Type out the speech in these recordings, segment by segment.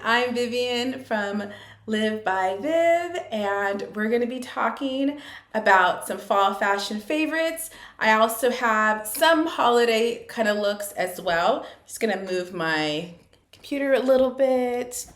I'm Vivian from Live by Viv, and we're going to be talking about some fall fashion favorites. I also have some holiday kind of looks as well. I'm just going to move my computer a little bit.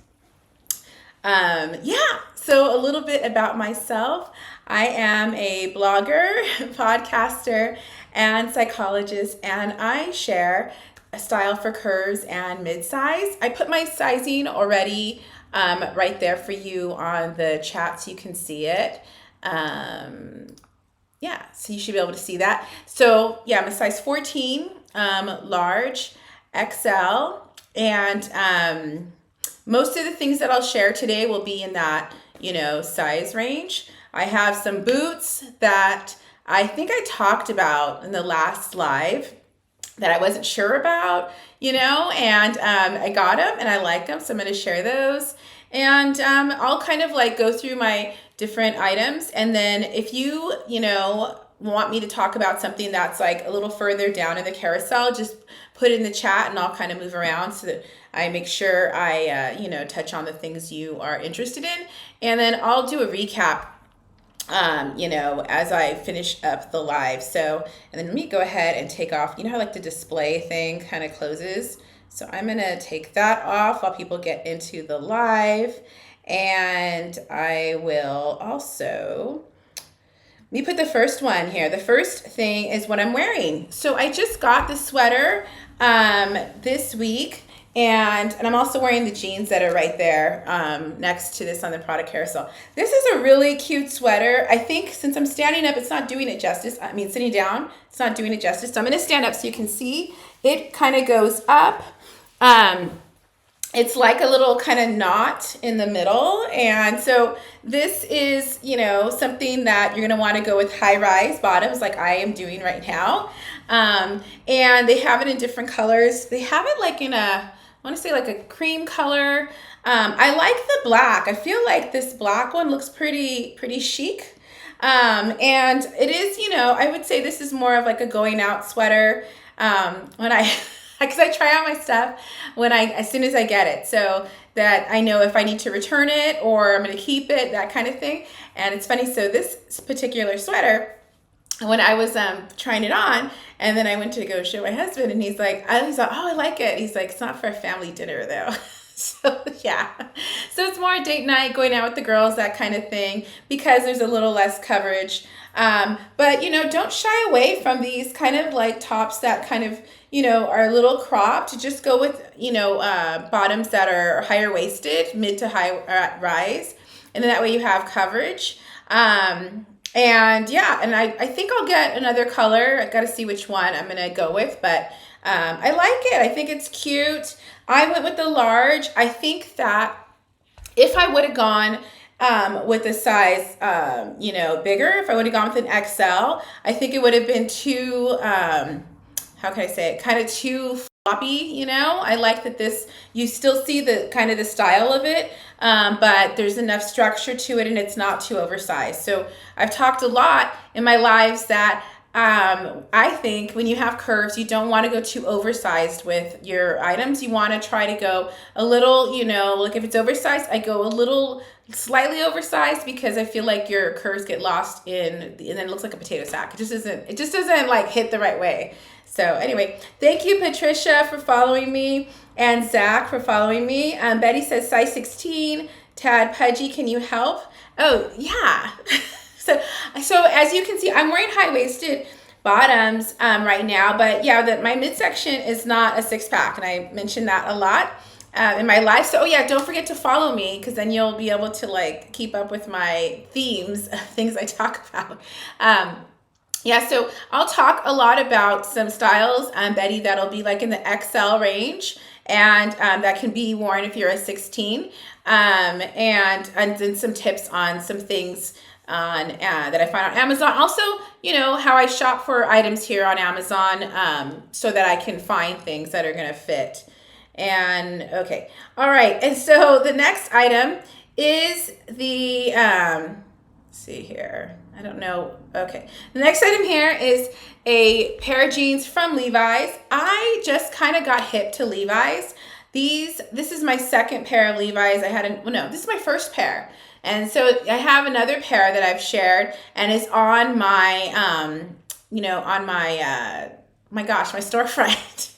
So a little bit about myself. I am a blogger, podcaster, and psychologist, and I share a style for curves and mid-size. I put my sizing already right there for you on the chat so you can see it. So you should be able to see that. So yeah, I'm a size 14, large, XL, and most of the things that I'll share today will be in that, size range. I have some boots that I think I talked about in the last live that I wasn't sure about, and I got them and I like them. So I'm going to share those. And I'll kind of like go through my different items. And then if you, want me to talk about something that's like a little further down in the carousel, just put it in the chat and I'll kind of move around so that I make sure I, touch on the things you are interested in. And then I'll do a recap, as I finish up the live. So, and then let me go ahead and take off, how like the display thing kind of closes. So I'm going to take that off while people get into the live. And I will also, let me put the first one here. The first thing is what I'm wearing. So I just got the sweater this week. And I'm also wearing the jeans that are right there next to this on the product carousel. This is a really cute sweater. I think since I'm standing up, it's not doing it justice. I mean, sitting down, it's not doing it justice. So I'm going to stand up so you can see. It kind of goes up. It's like a little kind of knot in the middle. And so this is, something that you're going to want to go with high-rise bottoms like I am doing right now. And they have it in different colors. They have it like in I want to say like a cream color. I like the black. I feel like this black one looks pretty chic. And it is, I would say this is more of like a going out sweater. Because I try on my stuff as soon as I get it, so that I know if I need to return it or I'm going to keep it, that kind of thing. And it's funny. So this particular sweater, when I was trying it on, and then I went to go show my husband, and he's like, oh, I like it. He's like, it's not for a family dinner though. So yeah, so it's more a date night, going out with the girls, that kind of thing, because there's a little less coverage. But don't shy away from these kind of like tops that kind of, are a little cropped. Just go with, bottoms that are higher waisted, mid to high rise. And then that way you have coverage. And I think I'll get another color. I got to see which one I'm going to go with, but I like it. I think it's cute. I went with the large. I think that if I would have gone with a size, bigger, if I would have gone with an XL, I think it would have been too, how can I say it? Kind of too floppy, I like that you still see the kind of the style of it, but there's enough structure to it and it's not too oversized. So I've talked a lot in my lives that I think when you have curves, you don't want to go too oversized with your items. You want to try to go a little, like if it's oversized, I go a little slightly oversized because I feel like your curves get lost and then it looks like a potato sack. It just doesn't like hit the right way. So anyway, thank you, Patricia, for following me, and Zach for following me. Betty says size 16. Tad Pudgy, can you help? Oh yeah. So as you can see, I'm wearing high-waisted bottoms right now, but yeah, my midsection is not a six-pack, and I mentioned that a lot in my life. So don't forget to follow me, because then you'll be able to like keep up with my themes of things I talk about. So I'll talk a lot about some styles, Betty, that'll be like in the XL range, and that can be worn if you're a 16, and then some tips on some things that I find on Amazon. Also, how I shop for items here on Amazon, so that I can find things that are going to fit. And okay. All right. And so the next item is the, let's see here. I don't know. Okay. The next item here is a pair of jeans from Levi's. I just kind of got hip to Levi's This is my second pair of Levi's. Well, no, this is my first pair. And so I have another pair that I've shared and is on my, on my, my gosh, my storefront.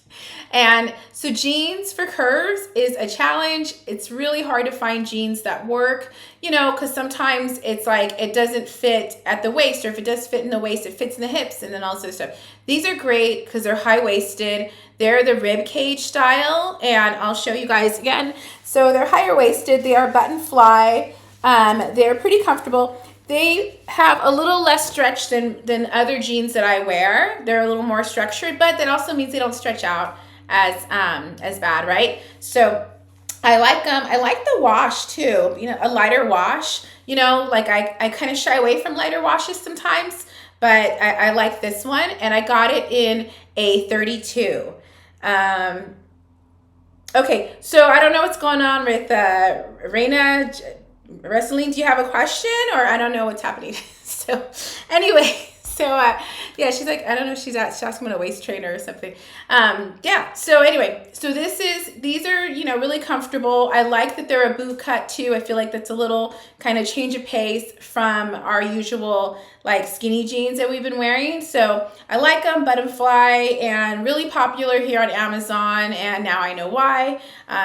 And so jeans for curves is a challenge. It's really hard to find jeans that work, because sometimes it's like it doesn't fit at the waist, or if it does fit in the waist, it fits in the hips and then all this stuff. These are great because they're high-waisted. They're the rib cage style, and I'll show you guys again. So they're higher waisted. They are button fly. They're pretty comfortable. They have a little less stretch than other jeans that I wear. They're a little more structured, but that also means they don't stretch out as bad, right? So I like them. I like the wash too, a lighter wash. Like I kind of shy away from lighter washes sometimes, but I like this one, and I got it in a 32. Okay, so I don't know what's going on with Reina Wrestling. Do you have a question, or I don't know what's happening? So anyway, yeah, she's like, I don't know if she's asking about a waist trainer or something. Yeah, so anyway, so these are, really comfortable. I like that they're a boot cut too. I feel like that's a little kind of change of pace from our usual like skinny jeans that we've been wearing. So I like them, button fly, and really popular here on Amazon, and now I know why.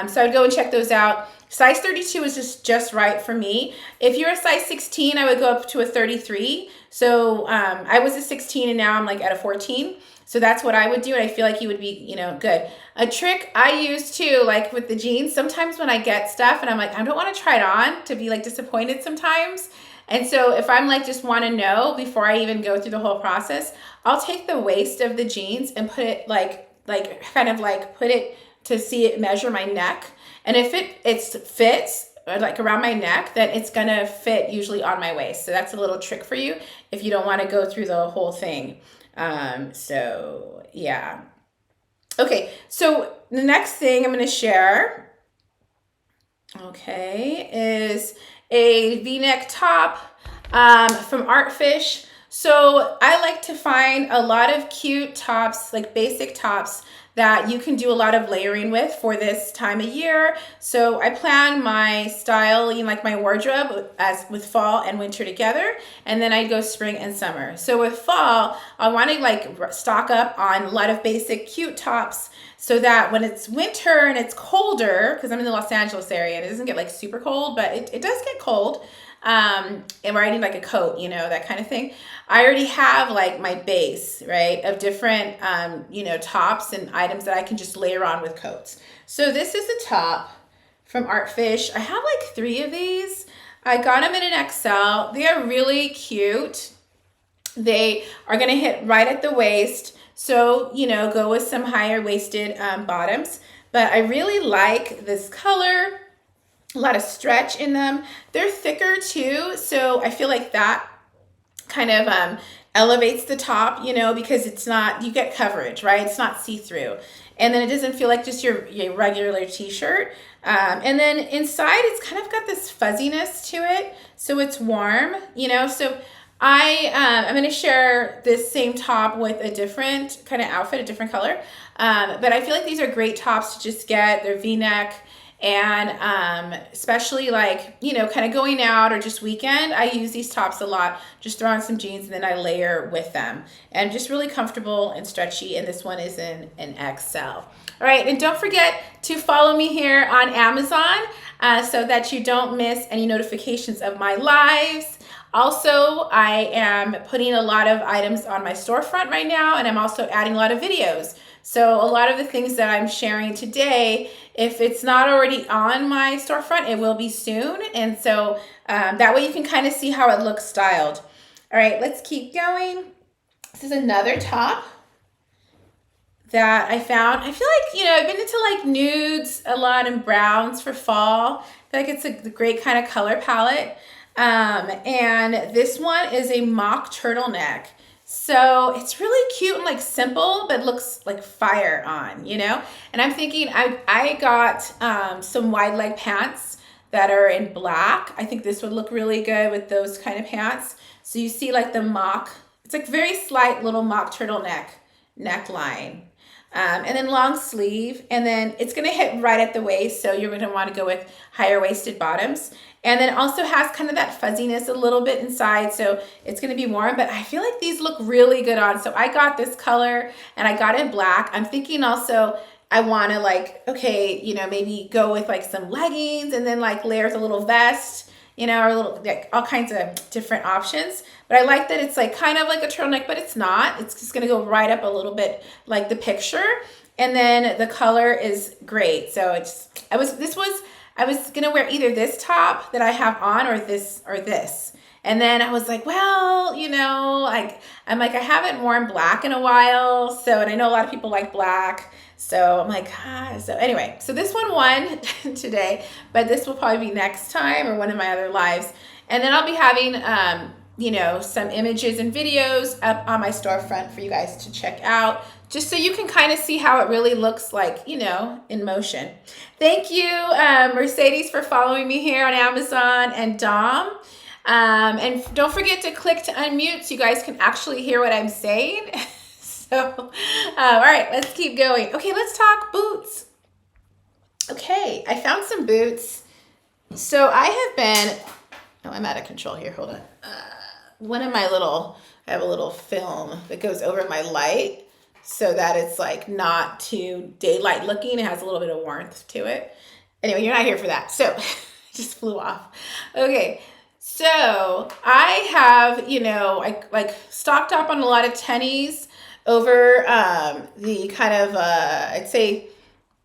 So I'd go and check those out. Size 32 is just right for me. If you're a size 16, I would go up to a 33. So I was a 16 and now I'm like at a 14. So that's what I would do. And I feel like you would be, good. A trick I use too, like with the jeans, sometimes when I get stuff and I'm like, I don't want to try it on, to be like disappointed sometimes. And so if I'm like, just want to know before I even go through the whole process, I'll take the waist of the jeans and put it put it to see it measure my neck. And if it fits like around my neck, then it's gonna fit usually on my waist. So that's a little trick for you if you don't want to go through the whole thing. So yeah. Okay, so the next thing I'm gonna share, is a V-neck top from Artfish. So I like to find a lot of cute tops, like basic tops that you can do a lot of layering with for this time of year. So I plan my style, like my wardrobe, as with fall and winter together, and then I go spring and summer. So with fall, I want to like stock up on a lot of basic cute tops so that when it's winter and it's colder, because I'm in the Los Angeles area and it doesn't get like super cold, but it does get cold. And I need like a coat, that kind of thing. I already have like my base, right, of different, tops and items that I can just layer on with coats. So this is the top from Artfish. I have like 3 of these. I got them in an XL. They are really cute. They are going to hit right at the waist. So, go with some higher waisted bottoms. But I really like this color. A lot of stretch in them. They're thicker too, so I feel like that kind of elevates the top, because it's not, you get coverage, right? It's not see-through. And then it doesn't feel like just your regular t-shirt. And then inside, it's kind of got this fuzziness to it, so it's warm, So I'm going to share this same top with a different kind of outfit, a different color. But I feel like these are great tops to just get. They're V-neck. And especially like, kind of going out or just weekend, I use these tops a lot. Just throw on some jeans and then I layer with them. And just really comfortable and stretchy. And this one is in an XL. All right, and don't forget to follow me here on Amazon so that you don't miss any notifications of my lives. Also, I am putting a lot of items on my storefront right now, and I'm also adding a lot of videos. So a lot of the things that I'm sharing today, if it's not already on my storefront, it will be soon. And so that way you can kind of see how it looks styled. All right, let's keep going. This is another top that I found. I feel like, I've been into like nudes a lot and browns for fall. I feel like it's a great kind of color palette. And this one is a mock turtleneck. So it's really cute and like simple, but looks like fire on, And I'm thinking I got some wide leg pants that are in black. I think this would look really good with those kind of pants. So you see like the mock, it's like very slight little mock turtleneck neckline. And then long sleeve, and then it's gonna hit right at the waist, so you're gonna wanna go with higher waisted bottoms. And then it also has kind of that fuzziness a little bit inside, so it's gonna be warm, but I feel like these look really good on. So I got this color and I got it in black. I'm thinking also I wanna like, okay, you know, maybe go with like some leggings and then like layers a little vest, you know, or a little, like all kinds of different options. But I like that it's like kind of like a turtleneck, but it's not. It's just gonna go right up a little bit like the picture. And then the color is great. So it's, I was gonna wear either this top that I have on or this or this. And then I was like, well, you know, I'm like, I haven't worn black in a while. So, and I know a lot of people like black. So I'm like, so anyway, so this one won today, but this will probably be next time or one of my other lives. And then I'll be having, you know, some images and videos up on my storefront for you guys to check out, just so you can kind of see how it really looks like, you know, in motion. Thank you, Mercedes, for following me here on Amazon, and Dom. And don't forget to click to unmute so you guys can actually hear what I'm saying. So, all right, let's keep going. Okay, let's talk boots. Okay, I found some boots. So I have been, oh, I'm out of control here. Hold on. One of my little, I have a little film that goes over my light so that it's like not too daylight looking. It has a little bit of warmth to it. Anyway, you're not here for that. So it just flew off. Okay. So I have, you know, I like stocked up on a lot of tennies over the kind of, I'd say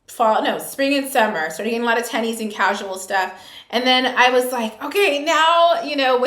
spring and summer. Started getting a lot of tennies and casual stuff. And then I was like, okay, now, you know,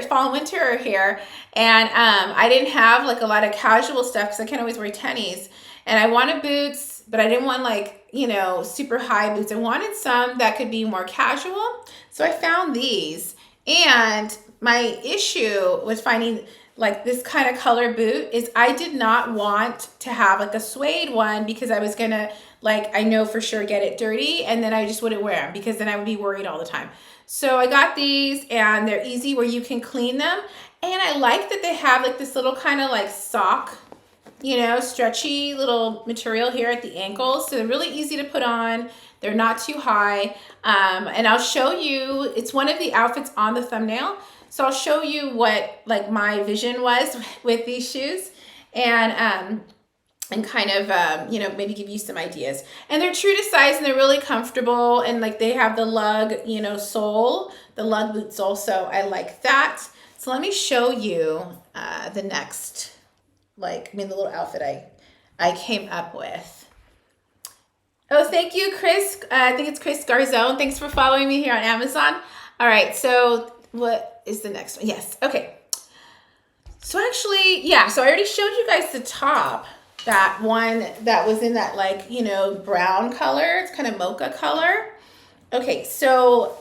fall and winter are here. And I didn't have like a lot of casual stuff because I can't always wear tennies. And I wanted boots, but I didn't want like, you know, super high boots. I wanted some that could be more casual. So I found these. And my issue with finding like this kind of color boot is I did not want to have like a suede one because I was gonna, like, I know for sure get it dirty and then I just wouldn't wear them because then I would be worried all the time. So I got these and they're easy where you can clean them. And I like that they have like this little kind of like sock, you know, stretchy little material here at the ankles. So they're really easy to put on. They're not too high. And I'll show you, it's one of the outfits on the thumbnail. So I'll show you what like my vision was with these shoes and kind of, you know, maybe give you some ideas. And they're true to size and they're really comfortable. And like they have the lug, you know, sole, the lug boot sole. So I like that. So let me show you the next, like, the little outfit I came up with. Oh, thank you, Chris. I think it's Chris Garzone. Thanks for following me here on Amazon. All right, so what is the next one? Yes, okay. So actually, yeah, so I already showed you guys the top, that one that was in that like, you know, brown color. It's kind of mocha color. Okay, so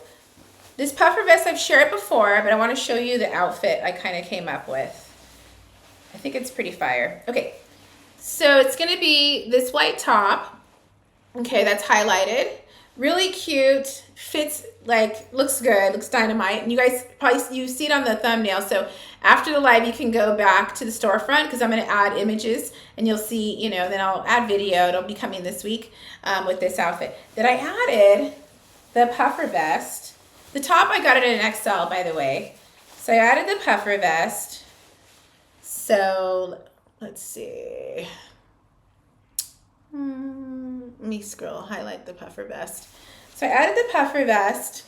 this puffer vest, I've shared it before, but I want to show you the outfit I kind of came up with. I think it's pretty fire. Okay, so it's going to be this white top. Okay, that's highlighted. Really cute, fits, like, looks good, looks dynamite. And you guys you see it on the thumbnail. So after the live, you can go back to the storefront because I'm going to add images and you'll see, you know, then I'll add video. It'll be coming this week with this outfit. Then I added the puffer vest. The top, I got it in an XL, by the way. So I added the puffer vest. So let's see. Let me scroll, highlight the puffer vest. So I added the puffer vest.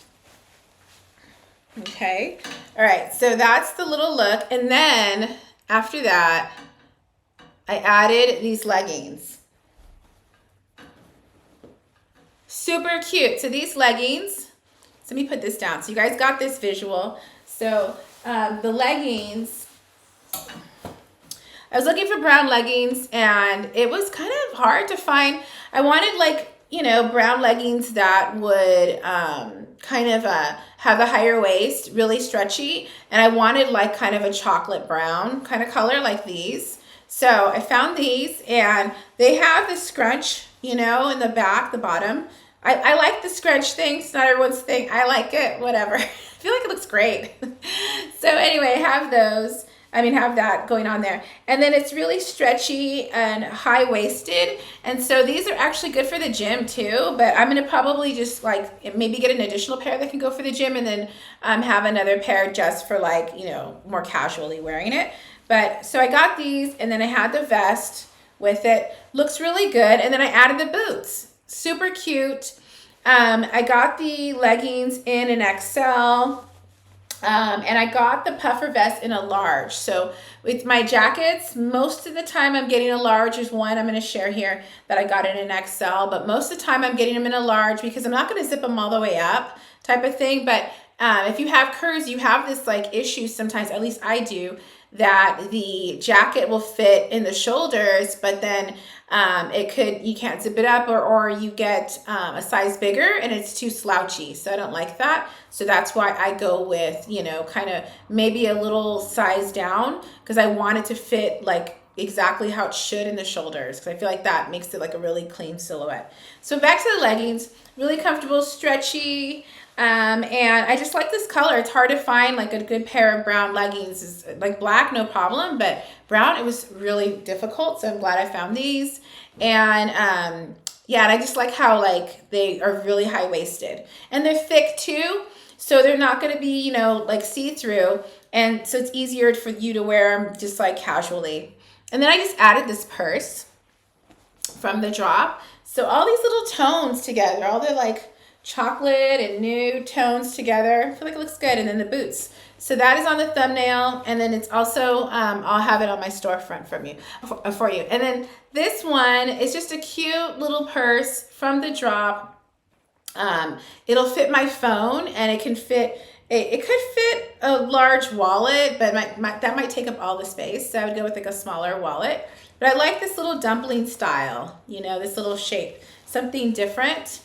Okay. All right. So that's the little look. And then after that, I added these leggings. Super cute. So these leggings, so let me put this down. So you guys got this visual. So the leggings, I was looking for brown leggings and it was kind of hard to find. I wanted like, you know, brown leggings that would kind of have a higher waist, really stretchy. And I wanted like kind of a chocolate brown kind of color like these. So I found these and they have the scrunch, you know, in the back, the bottom. I like the scrunch thing. It's not everyone's thing. I like it, whatever. I feel like it looks great. So anyway, I have those. have that going on there. And then it's really stretchy and high-waisted. And so these are actually good for the gym too, but I'm gonna probably just like maybe get an additional pair that can go for the gym, and then have another pair just for like, more casually wearing it. But so I got these, and then I had the vest with it. Looks really good. And then I added the boots. Super cute. I got the leggings in an XL. And I got the puffer vest in a large. So with my jackets, most of the time I'm getting a large. There's one I'm going to share here that I got in an XL, but most of the time I'm getting them in a large because I'm not going to zip them all the way up type of thing. But if you have curves, you have this like issue sometimes, at least I do, that the jacket will fit in the shoulders, but then you can't zip it up, or you get a size bigger and it's too slouchy. So I don't like that. So that's why I go with, kind of maybe a little size down, because I want it to fit like exactly how it should in the shoulders, because I feel like that makes it like a really clean silhouette. So back to the leggings, really comfortable, stretchy. And I just like this color. It's hard to find like a good pair of brown leggings. Is like black, no problem, but brown, it was really difficult. So I'm glad I found these. And yeah, and I just like how like they are really high-waisted, and they're thick too. So they're not going to be, like see-through. And so it's easier for you to wear them just like casually. And then I just added this purse from the drop. So all these little tones together, all the like chocolate and nude tones together. I feel like it looks good. And then the boots. So that is on the thumbnail. And then it's also, I'll have it on my storefront for you. And then this one is just a cute little purse from the drop. It'll fit my phone, and it can fit, it could fit a large wallet, but that might take up all the space. So I would go with like a smaller wallet. But I like this little dumpling style, this little shape, something different.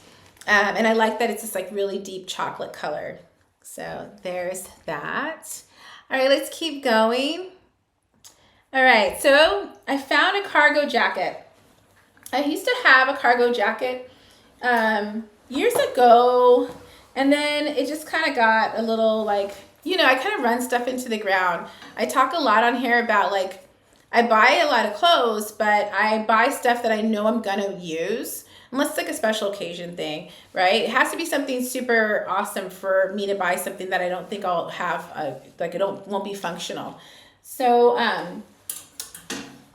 And I like that it's just like really deep chocolate color. So there's that. All right, let's keep going. All right, so I found a cargo jacket. I used to have a cargo jacket years ago, and then it just kind of got a little like, I kind of run stuff into the ground. I talk a lot on here about like, I buy a lot of clothes, but I buy stuff that I know I'm gonna use. Unless it's like a special occasion thing, right? It has to be something super awesome for me to buy something that I don't think I'll have, won't be functional. So,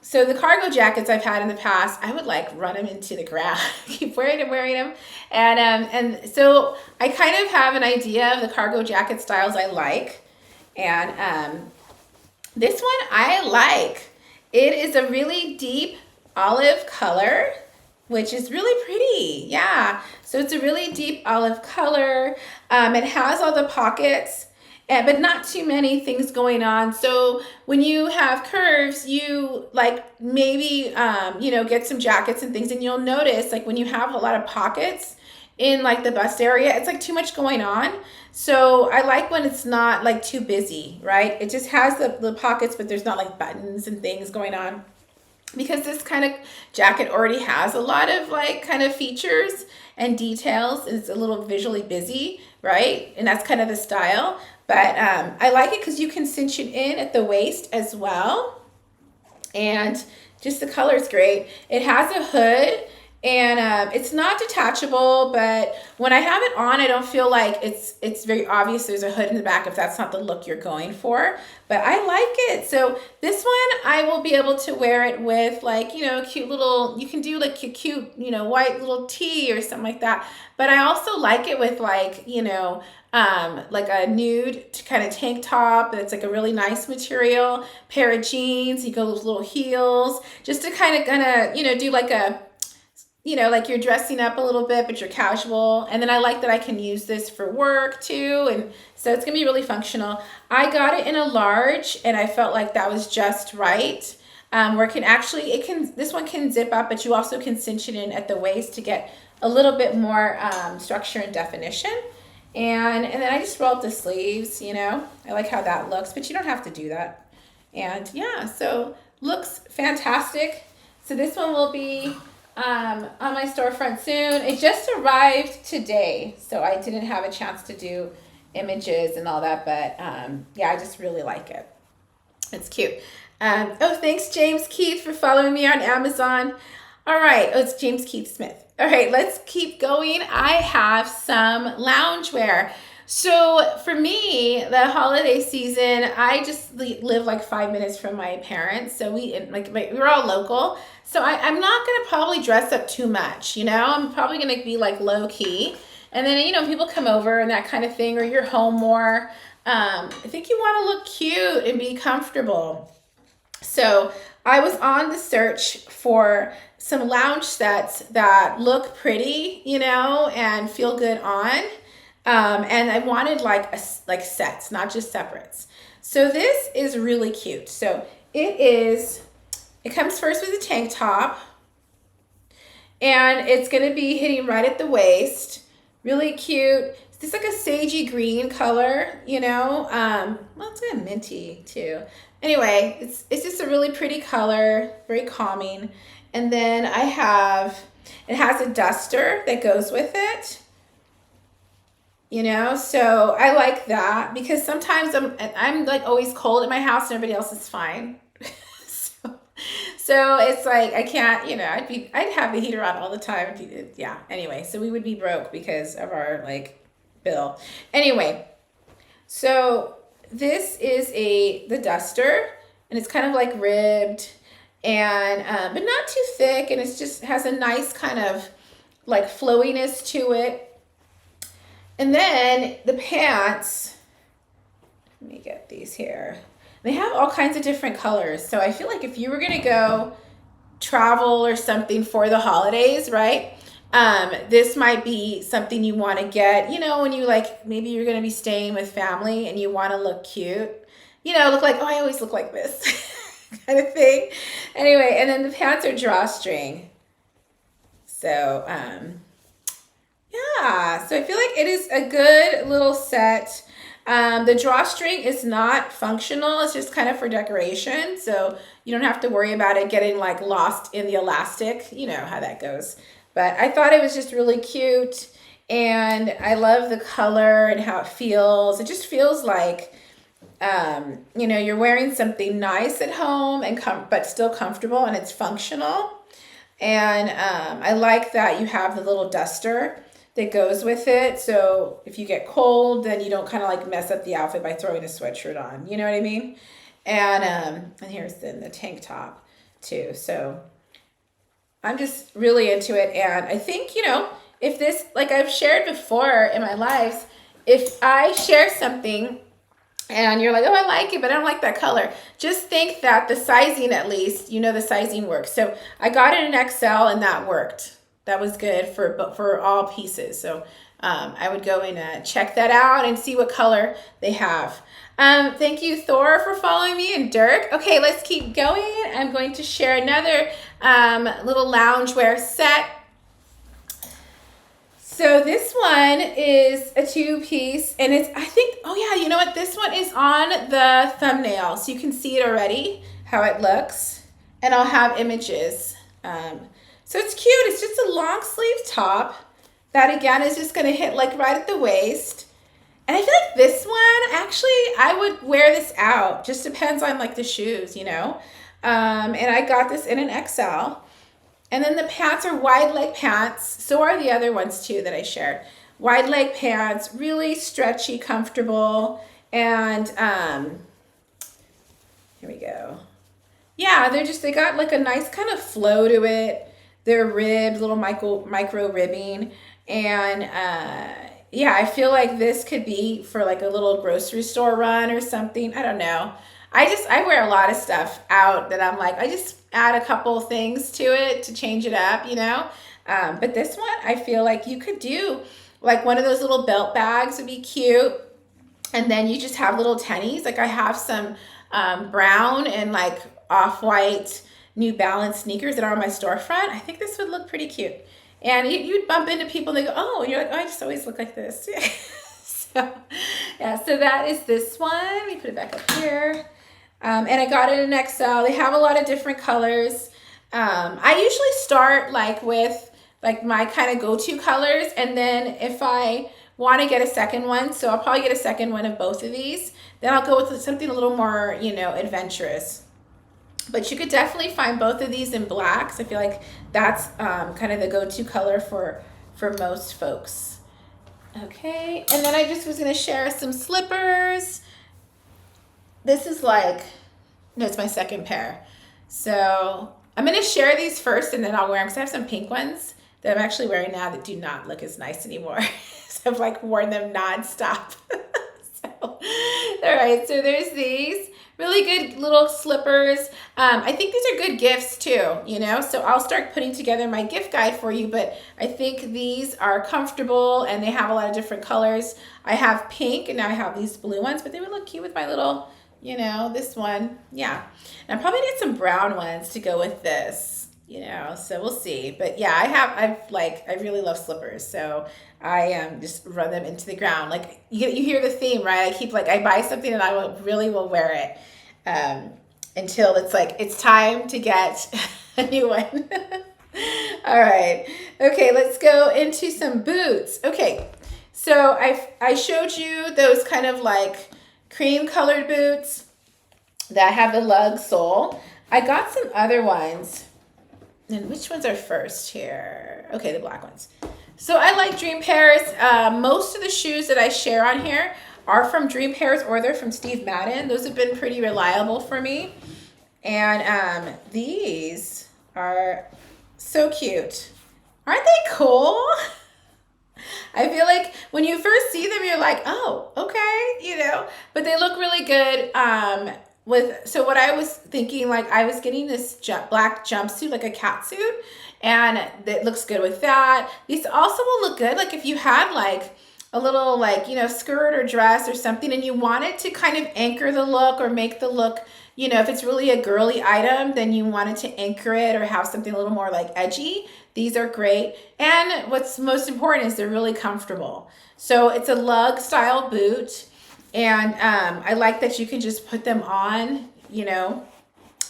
so the cargo jackets I've had in the past, I would like run them into the ground, keep wearing them. And so I kind of have an idea of the cargo jacket styles I like. And this one I like. It is a really deep olive color, which is really pretty. Yeah. So it's a really deep olive color. It has all the pockets, but not too many things going on. So when you have curves, you like maybe, get some jackets and things, and you'll notice like when you have a lot of pockets in like the bust area, it's like too much going on. So I like when it's not like too busy, right? It just has the pockets, but there's not like buttons and things going on. Because this kind of jacket already has a lot of like kind of features and details. It's a little visually busy, right? And that's kind of the style. But I like it because you can cinch it in at the waist as well. And just the color is great. It has a hood, and it's not detachable, but when I have it on, I don't feel like it's very obvious there's a hood in the back if that's not the look you're going for. But I like it. So this one, I will be able to wear it with like, a cute little, you can do like a cute, white little tee or something like that. But I also like it with like, like a nude kind of tank top that's like a really nice material, pair of jeans, you go with little heels, just to kind of do like a, like you're dressing up a little bit, but you're casual. And then I like that I can use this for work too. And so it's gonna be really functional. I got it in a large, and I felt like that was just right. Where this one can zip up, but you also can cinch it in at the waist to get a little bit more structure and definition. And then I just roll up the sleeves, I like how that looks, but you don't have to do that. And yeah, so looks fantastic. So this one will be on my storefront soon. It just arrived today, so I didn't have a chance to do images and all that, but yeah, I just really like it. It's cute. Oh, thanks, James Keith, for following me on Amazon. All right. Oh, it's James Keith Smith. All right, let's keep going. I have some loungewear. So for me, the holiday season, I just live like 5 minutes from my parents. So we're all local. So I'm not gonna probably dress up too much. I'm probably gonna be like low key. And then people come over and that kind of thing, or you're home more. I think you want to look cute and be comfortable. So I was on the search for some lounge sets that look pretty, and feel good on. And I wanted like sets, not just separates. So this is really cute. So it comes first with a tank top, and it's going to be hitting right at the waist. Really cute. It's like a sagey green color, well, it's kind of minty too. Anyway, it's just a really pretty color, very calming. And then it has a duster that goes with it, so I like that because sometimes I'm like always cold at my house and everybody else is fine. So it's like I can't, I'd have the heater on all the time. Yeah. Anyway, so we would be broke because of our bill. Anyway, so this is the duster, and it's kind of like ribbed, and but not too thick, and it's just has a nice kind of like flowiness to it. And then the pants. Let me get these here. They have all kinds of different colors. So I feel like if you were going to go travel or something for the holidays, right? This might be something you want to get, when you maybe you're going to be staying with family and you want to look cute, look like, oh, I always look like this kind of thing. Anyway, and then the pants are drawstring. So, yeah, so I feel like it is a good little set. The drawstring is not functional. It's just kind of for decoration. So you don't have to worry about it getting lost in the elastic. You know how that goes. But I thought it was just really cute. And I love the color and how it feels. It just feels like, you're wearing something nice at home but still comfortable, and it's functional. And I like that you have the little duster that goes with it. So if you get cold, then you don't kind of mess up the outfit by throwing a sweatshirt on. You know what I mean? And here's the tank top too. So I'm just really into it. And I think, if this, like I've shared before in my lives, if I share something and you're like, oh, I like it, but I don't like that color, just think that the sizing, at least, the sizing works. So I got it in XL, and that worked. That was good for all pieces. So I would go and check that out and see what color they have. Thank you, Thor, for following me, and Dirk. Okay, let's keep going. I'm going to share another little loungewear set. So this one is a 2-piece, and oh yeah, you know what? This one is on the thumbnail, so you can see it already, how it looks, and I'll have images. So it's cute. It's just a long sleeve top that, again, is just going to hit right at the waist. And I feel like this one, actually, I would wear this out. Just depends on the shoes, And I got this in an XL. And then the pants are wide leg pants. So are the other ones too that I shared. Wide leg pants, really stretchy, comfortable. And here we go. Yeah, they got a nice kind of flow to it. They're ribbed, little micro ribbing. And yeah, I feel like this could be for a little grocery store run or something. I don't know. I wear a lot of stuff out that I'm I just add a couple things to it to change it up, But this one, I feel like you could do one of those little belt bags would be cute. And then you just have little tennies. I have some brown and off-white New Balance sneakers that are on my storefront. I think this would look pretty cute. And you'd bump into people and they go, oh, and you're like, oh, I just always look like this. So, yeah, so that is this one. Let me put it back up here. And I got it in XL. They have a lot of different colors. I usually start with my kind of go-to colors. And then if I want to get a second one. So I'll probably get a second one of both of these. Then I'll go with something a little more, you know, adventurous. But you could definitely find both of these in blacks. I feel like that's kind of the go-to color for most folks. Okay, and then I just was going to share some slippers. This is like, no, it's my second pair. So I'm going to share these first and then I'll wear them because I have some pink ones that I'm actually wearing now that do not look as nice anymore. So I've like worn them nonstop. So, all right, so there's these. Really good little slippers. I think these are good gifts too, you know, so I'll start putting together my gift guide for you, but I think these are comfortable and they have a lot of different colors. I have pink and now I have these blue ones, but they would look cute with my little, you know, this one. Yeah. And I'm probably gonna get some brown ones to go with this, you know, so we'll see. But yeah, I really love slippers. So I just run them into the ground. Like you hear the theme, right? I keep like, I buy something and I really will wear it until it's like, it's time to get a new one. All right. Okay, let's go into some boots. Okay, so I showed you those kind of like cream colored boots that have the lug sole. I got some other ones. And which ones are first here? Okay, the black ones. So I like Dream Pairs. Most of the shoes that I share on here are from Dream Pairs or they're from Steve Madden. Those have been pretty reliable for me. And these are so cute. Aren't they cool? I feel like when you first see them, you're like, oh, okay, you know, but they look really good. So what I was thinking, like I was getting this black jumpsuit, like a cat suit, and it looks good with that. These also will look good, like if you had like a little like, you know, skirt or dress or something and you wanted to kind of anchor the look or make the look, you know, if it's really a girly item, then you wanted to anchor it or have something a little more like edgy. These are great. And what's most important is they're really comfortable. So it's a lug style boot. And I like that you can just put them on, you know,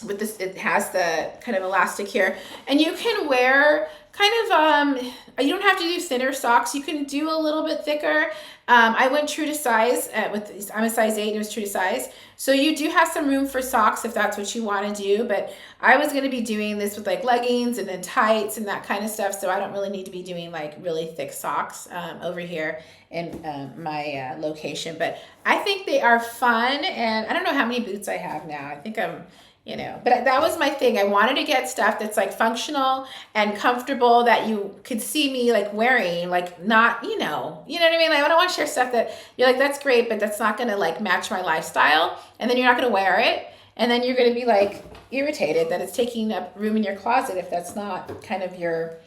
with this, it has the kind of elastic here. And you can wear kind of, you don't have to do thinner socks. You can do a little bit thicker. I went true to size I'm a size 8 and it was true to size. So you do have some room for socks if that's what you want to do. But I was going to be doing this with like leggings and then tights and that kind of stuff. So I don't really need to be doing like really thick socks over here in my location. But I think they are fun. And I don't know how many boots I have now. I think I'm, you know, but that was my thing. I wanted to get stuff that's like functional and comfortable that you could see me like wearing, like not, you know what I mean? Like I don't want to share stuff that you're like, that's great, but that's not going to like match my lifestyle. And then you're not going to wear it. And then you're going to be like irritated that it's taking up room in your closet if that's not kind of your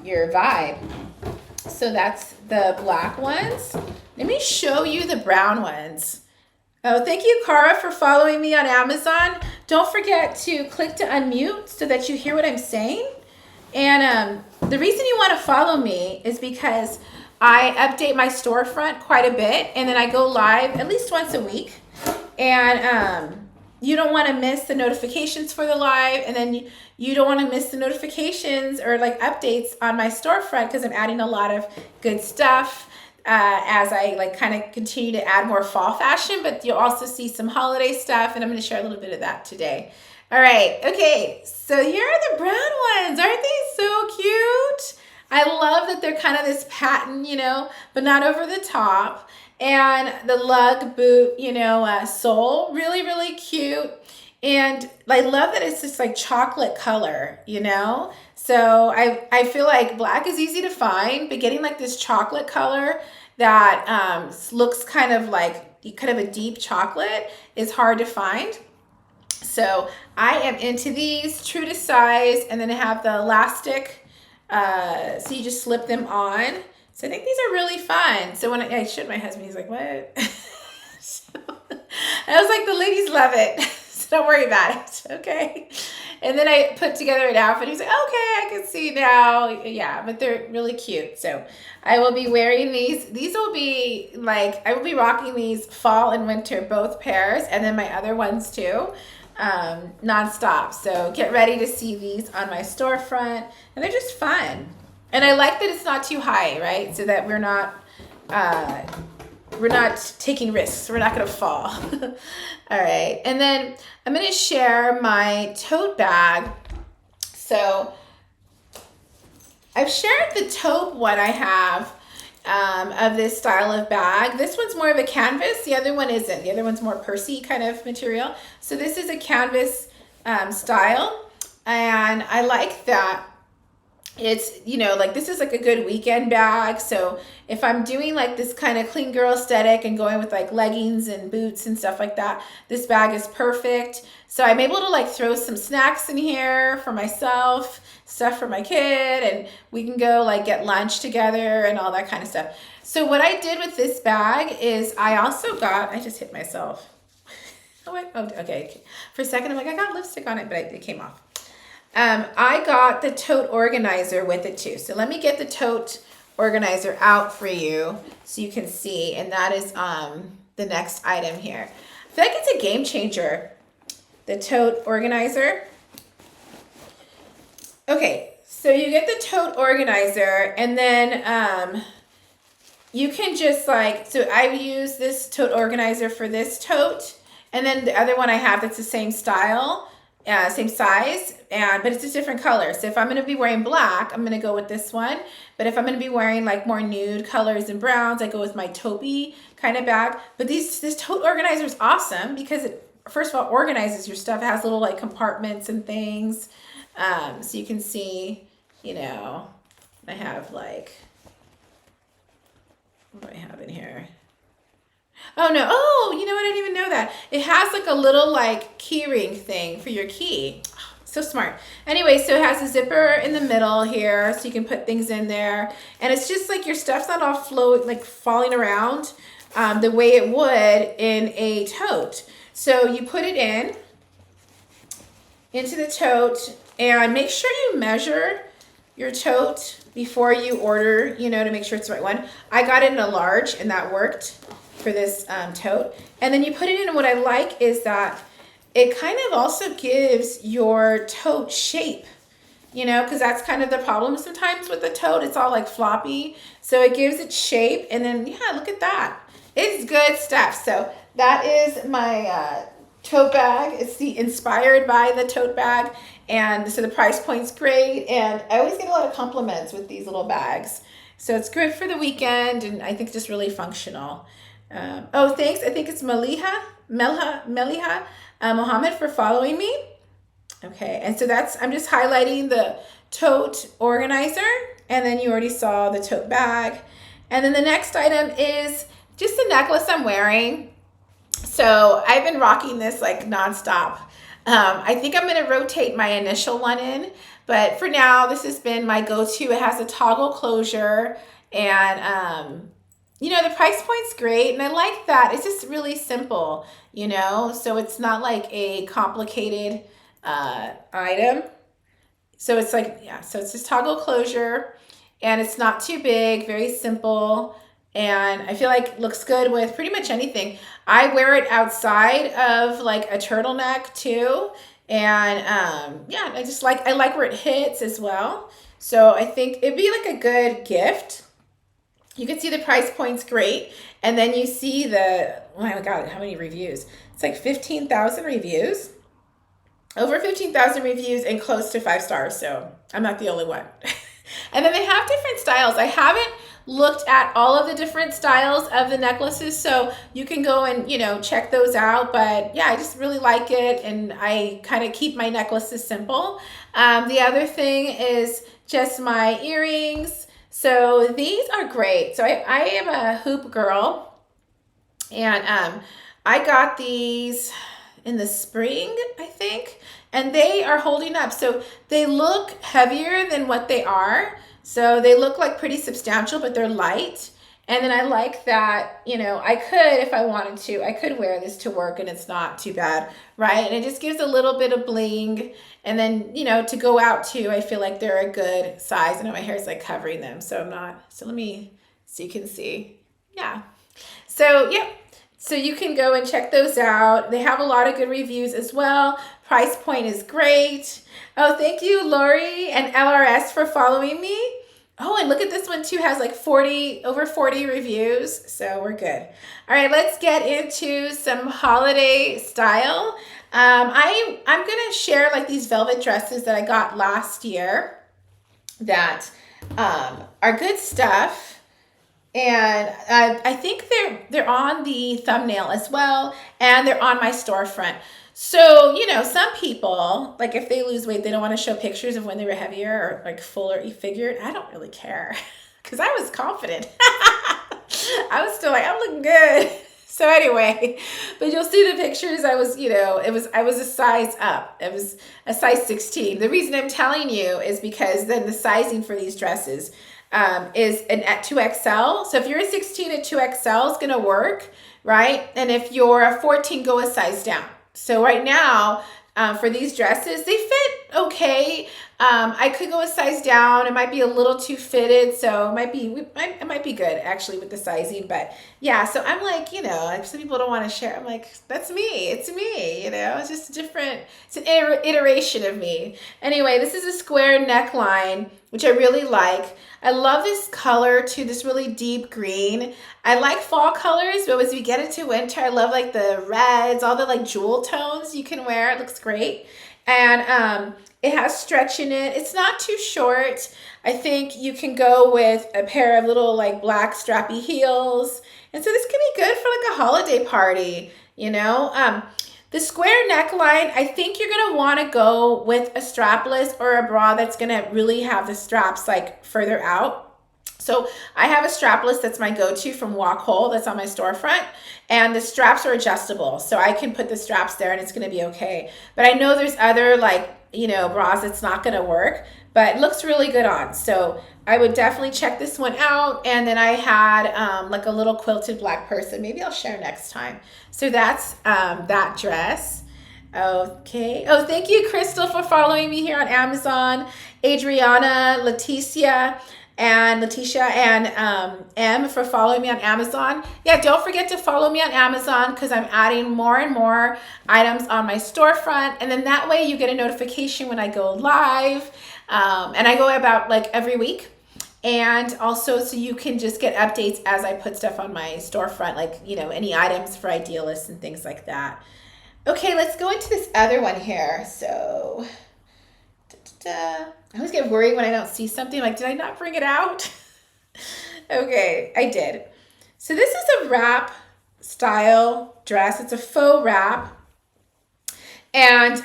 vibe. So that's the black ones. Let me show you the brown ones. Oh, thank you, Cara, for following me on Amazon. Don't forget to click to unmute so that you hear what I'm saying. And the reason you want to follow me is because I update my storefront quite a bit, and then I go live at least once a week. And you don't want to miss the notifications for the live, and then you don't want to miss the notifications or like updates on my storefront because I'm adding a lot of good stuff. As I like kind of continue to add more fall fashion, but you'll also see some holiday stuff, and I'm going to share a little bit of that today. All right, okay, so here are the brown ones. Aren't they so cute? I love that they're kind of this pattern, you know, but not over the top. And the lug boot, you know, sole, really, really cute. And I love that it's this like chocolate color, you know? So I feel like black is easy to find, but getting like this chocolate color that looks kind of like a deep chocolate is hard to find. So I am into these, true to size, and then I have the elastic, so you just slip them on. So I think these are really fun. So when I showed my husband, he's like, what? So, I was like, the ladies love it. So don't worry about it, okay? And then I put together an outfit. He's like, okay, I can see now. Yeah, but they're really cute. So I will be wearing these. These will be like, I will be rocking these fall and winter, both pairs, and then my other ones too, nonstop. So get ready to see these on my storefront. And they're just fun. And I like that it's not too high, right? So that we're not we're not taking risks. We're not going to fall. All right. And then I'm going to share my tote bag. So I've shared the taupe one I have of this style of bag. This one's more of a canvas. The other one isn't. The other one's more pursy kind of material. So this is a canvas style. And I like that. It's, you know, like this is like a good weekend bag. So if I'm doing like this kind of clean girl aesthetic and going with like leggings and boots and stuff like that, this bag is perfect. So I'm able to like throw some snacks in here for myself, stuff for my kid, and we can go like get lunch together and all that kind of stuff. So what I did with this bag is I also got, I just hit myself. Oh, wait, oh, okay. For a second, I'm like, I got lipstick on it, but it came off. I got the tote organizer with it too. So let me get the tote organizer out for you so you can see. And that is the next item here. I feel like it's a game changer, the tote organizer. Okay, so you get the tote organizer and then you can just like, so I use this tote organizer for this tote. And then the other one I have that's the same style. Same size, but it's a different color. So if I'm going to be wearing black, I'm going to go with this one. But if I'm going to be wearing like more nude colors and browns, I go with my taupey kind of bag. But this tote organizer is awesome because it, first of all, organizes your stuff. It has little like compartments and things. So you can see, you know, I have like, what do I have in here? Oh no, oh, you know what, I didn't even know that. It has like a little like key ring thing for your key. So smart. Anyway, so it has a zipper in the middle here so you can put things in there. And it's just like your stuff's not all like falling around the way it would in a tote. So you put it into the tote and make sure you measure your tote before you order, you know, to make sure it's the right one. I got it in a large and that worked for this tote. And then you put it in, and what I like is that it kind of also gives your tote shape, you know, because that's kind of the problem sometimes with the tote. It's all like floppy. So it gives it shape. And then, yeah, look at that. It's good stuff. So that is my tote bag. It's the inspired by the tote bag. And so the price point's great. And I always get a lot of compliments with these little bags. So it's good for the weekend. And I think just really functional. Oh, thanks. I think it's Meliha Mohammed for following me. Okay, and so I'm just highlighting the tote organizer, and then you already saw the tote bag. And then the next item is just the necklace I'm wearing. So I've been rocking this like nonstop. I think I'm going to rotate my initial one in, but for now, this has been my go-to. It has a toggle closure, and you know, the price point's great, and I like that. It's just really simple, you know, so it's not like a complicated item. So it's like, yeah, so it's just toggle closure, and it's not too big, very simple, and I feel like it looks good with pretty much anything. I wear it outside of like a turtleneck too, and yeah, I like where it hits as well. So I think it'd be like a good gift. You can see the price point's great. And then you see oh my God, how many reviews? It's like 15,000 reviews. Over 15,000 reviews and close to 5 stars. So I'm not the only one. And then they have different styles. I haven't looked at all of the different styles of the necklaces. So you can go and, you know, check those out. But yeah, I just really like it. And I kind of keep my necklaces simple. The other thing is just my earrings. So these are great. So I am a hoop girl, and I got these in the spring, I think, and they are holding up. So they look heavier than what they are. So they look like pretty substantial, but they're light. And then I like that, you know, I could, if I wanted to, I could wear this to work and it's not too bad, right? And it just gives a little bit of bling. And then, you know, to go out too, I feel like they're a good size. I know my hair is like covering them, so I'm not. So let me, so you can see. Yeah. So, yeah. So you can go and check those out. They have a lot of good reviews as well. Price point is great. Oh, thank you, Lori and LRS, for following me. Oh, and look at this one too, has like over 40 reviews, so we're good. All right, let's get into some holiday style. I'm gonna share like these velvet dresses that I got last year that are good stuff. And I think they're on the thumbnail as well, and they're on my storefront. So, some people, like if they lose weight, they don't want to show pictures of when they were heavier or like fuller figured. I don't really care because I was confident. I was still like, I'm looking good. So anyway, but you'll see the pictures. I was, I was a size up. It was a size 16. The reason I'm telling you is because then the sizing for these dresses is an at 2XL. So if you're a 16 at 2XL, it's going to work, right? And if you're a 14, go a size down. So right now, for these dresses, they fit okay. I could go a size down. It might be a little too fitted, so it might be good actually with the sizing. But yeah, so I'm like, some people don't want to share. I'm like, that's me. It's me. It's just different. It's an iteration of me. Anyway, this is a square neckline, which I really like. I love this color too, this really deep green. I like fall colors, but as we get into winter, I love like the reds, all the like jewel tones you can wear. It looks great. And it has stretch in it. It's not too short. I think you can go with a pair of little like black strappy heels. And so this can be good for like a holiday party, The square neckline, I think you're going to want to go with a strapless or a bra that's going to really have the straps like further out. So I have a strapless that's my go-to from Walk Whole that's on my storefront, and the straps are adjustable. So I can put the straps there and it's going to be okay. But I know there's other like, bras that's not going to work, but it looks really good on. So I would definitely check this one out. And then I had like a little quilted black purse that maybe I'll share next time. So that's that dress. Okay. Oh, thank you, Crystal, for following me here on Amazon. Adriana, Leticia, and M for following me on Amazon. Yeah, don't forget to follow me on Amazon because I'm adding more and more items on my storefront. And then that way you get a notification when I go live. And I go about like every week. And also so you can just get updates as I put stuff on my storefront, like, any items for idealists and things like that. Okay, let's go into this other one here. So, I always get worried when I don't see something. Like, did I not bring it out? Okay, I did. So this is a wrap style dress. It's a faux wrap. And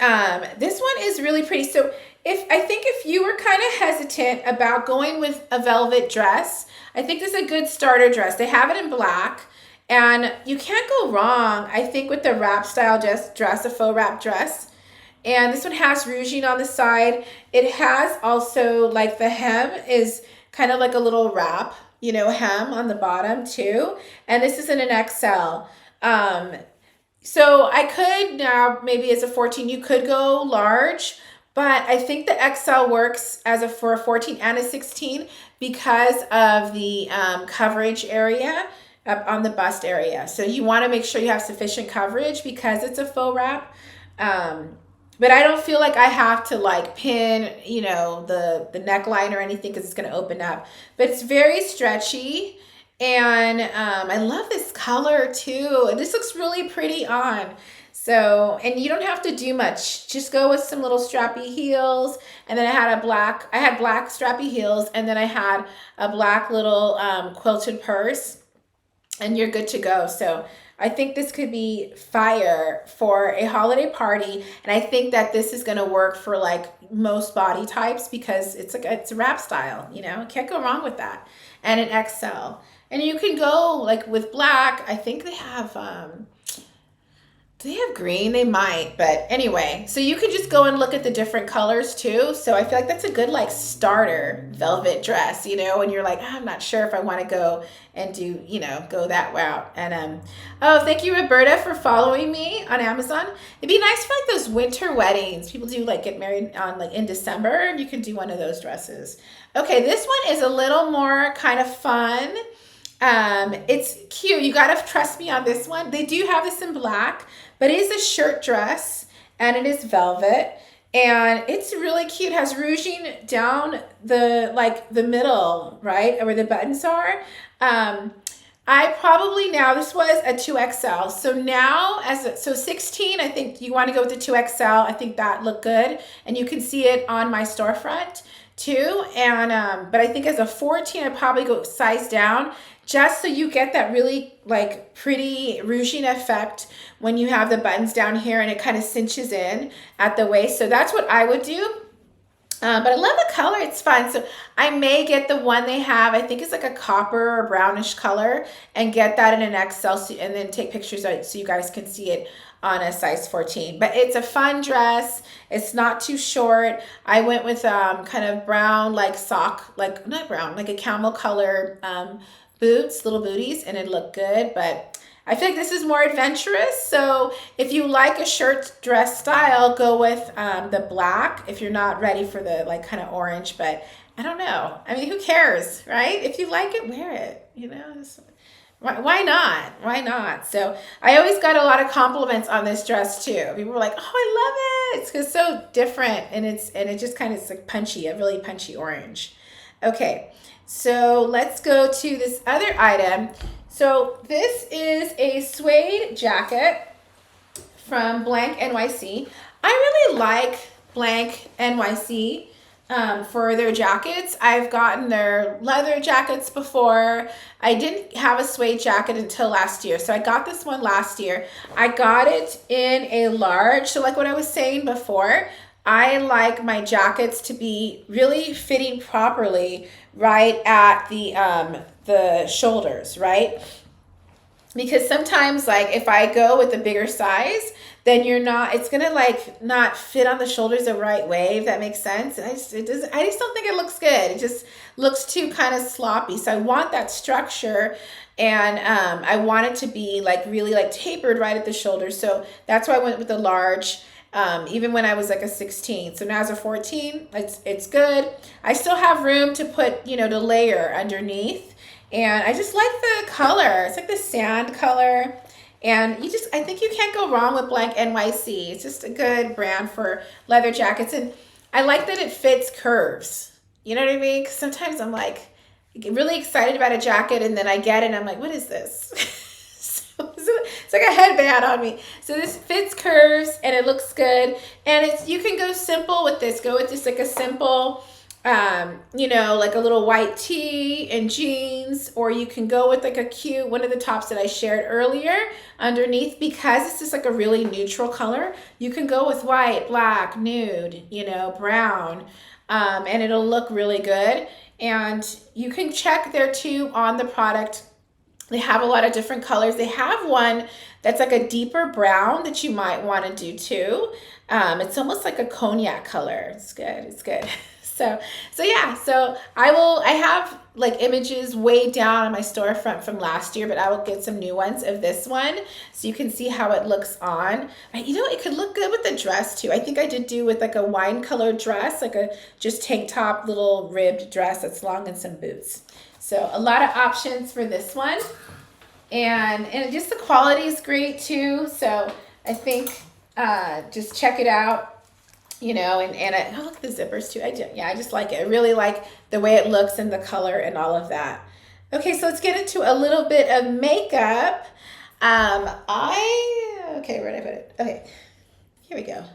this one is really pretty. So if you were kind of hesitant about going with a velvet dress, I think this is a good starter dress. They have it in black. And you can't go wrong, I think, with the wrap style dress, a faux wrap dress. And this one has ruching on the side. It has also like the hem is kind of like a little wrap, hem on the bottom too. And this is in an XL. So I could now, maybe as a 14, you could go large, but I think the XL works for a 14 and a 16 because of the coverage area up on the bust area. So you want to make sure you have sufficient coverage because it's a faux wrap. But I don't feel like I have to like pin, the neckline or anything because it's going to open up. But it's very stretchy. And I love this color too. This looks really pretty on. So, and you don't have to do much. Just go with some little strappy heels. And then I had black strappy heels. And then I had a black little quilted purse. And you're good to go. So I think this could be fire for a holiday party. And I think that this is going to work for like most body types because it's a wrap style, can't go wrong with that. And an XL. And you can go like with black. I think they have, do they have green? They might, but anyway, so you can just go and look at the different colors too. So I feel like that's a good like starter velvet dress, when you're like, I'm not sure if I want to go and do, go that route. And oh, thank you, Roberta, for following me on Amazon. It'd be nice for like those winter weddings. People do like get married on like in December, and you can do one of those dresses. Okay, this one is a little more kind of fun. It's cute. You gotta trust me on this one. They do have this in black, but it is a shirt dress and it is velvet. And it's really cute. It has ruching down the middle, right, where the buttons are. I probably now, this was a 2XL. So now so 16, I think you want to go with the 2XL. I think that looked good. And you can see it on my storefront too. And, but I think as a 14, I'd probably go size down just so you get that really like pretty ruching effect when you have the buttons down here and it kind of cinches in at the waist. So that's what I would do. But I love the color. It's fun. So I may get the one they have. I think it's like a copper or brownish color and get that in an XL and then take pictures of it so you guys can see it on a size 14. But it's a fun dress. It's not too short. I went with kind of brown like sock, like not brown, like a camel color boots, little booties, and it looked good. But I feel like this is more adventurous. So if you like a shirt dress style, go with the black if you're not ready for the like kind of orange. But I don't know. I mean, who cares, right? If you like it, wear it. You know, why not? Why not? So I always got a lot of compliments on this dress too. People were like, "Oh, I love it! It's so different, and it just kind of is like punchy, a really punchy orange." Okay, so let's go to this other item. So this is a suede jacket from Blank NYC. I really like Blank NYC for their jackets. I've gotten their leather jackets before. I didn't have a suede jacket until last year. So I got this one last year. I got it in a large. So like what I was saying before, I like my jackets to be really fitting properly right at the shoulders, right? Because sometimes like if I go with a bigger size, then it's gonna like not fit on the shoulders the right way, if that makes sense. And I just don't think it looks good. It just looks too kind of sloppy. So I want that structure, and I want it to be like really like tapered right at the shoulders. So that's why I went with the large. Even when I was like a 16. So now as a 14, it's good. I still have room to put, to layer underneath. And I just like the color. It's like the sand color. And I think you can't go wrong with Blank NYC. It's just a good brand for leather jackets. And I like that it fits curves. You know what I mean? Because sometimes I'm like really excited about a jacket and then I get it and I'm like, what is this? It's like a headband on me. So this fits curves and it looks good. And you can go simple with this. Go with just like a simple, like a little white tee and jeans, or you can go with like a cute, one of the tops that I shared earlier underneath, because it's just like a really neutral color. You can go with white, black, nude, brown, and it'll look really good. And you can check there too on the product. They have a lot of different colors. They have one that's like a deeper brown that you might want to do too. It's almost like a cognac color. It's good. It's good. So yeah. So I have like images way down on my storefront from last year, but I will get some new ones of this one so you can see how it looks on. It could look good with the dress too. I think I did do with like a wine colored dress, like a just tank top, little ribbed dress that's long and some boots. So a lot of options for this one. And just the quality is great too. So I think just check it out, and I look at the zippers too. I just like it. I really like the way it looks and the color and all of that. Okay, so let's get into a little bit of makeup. Okay, where did I put it? Okay, here we go.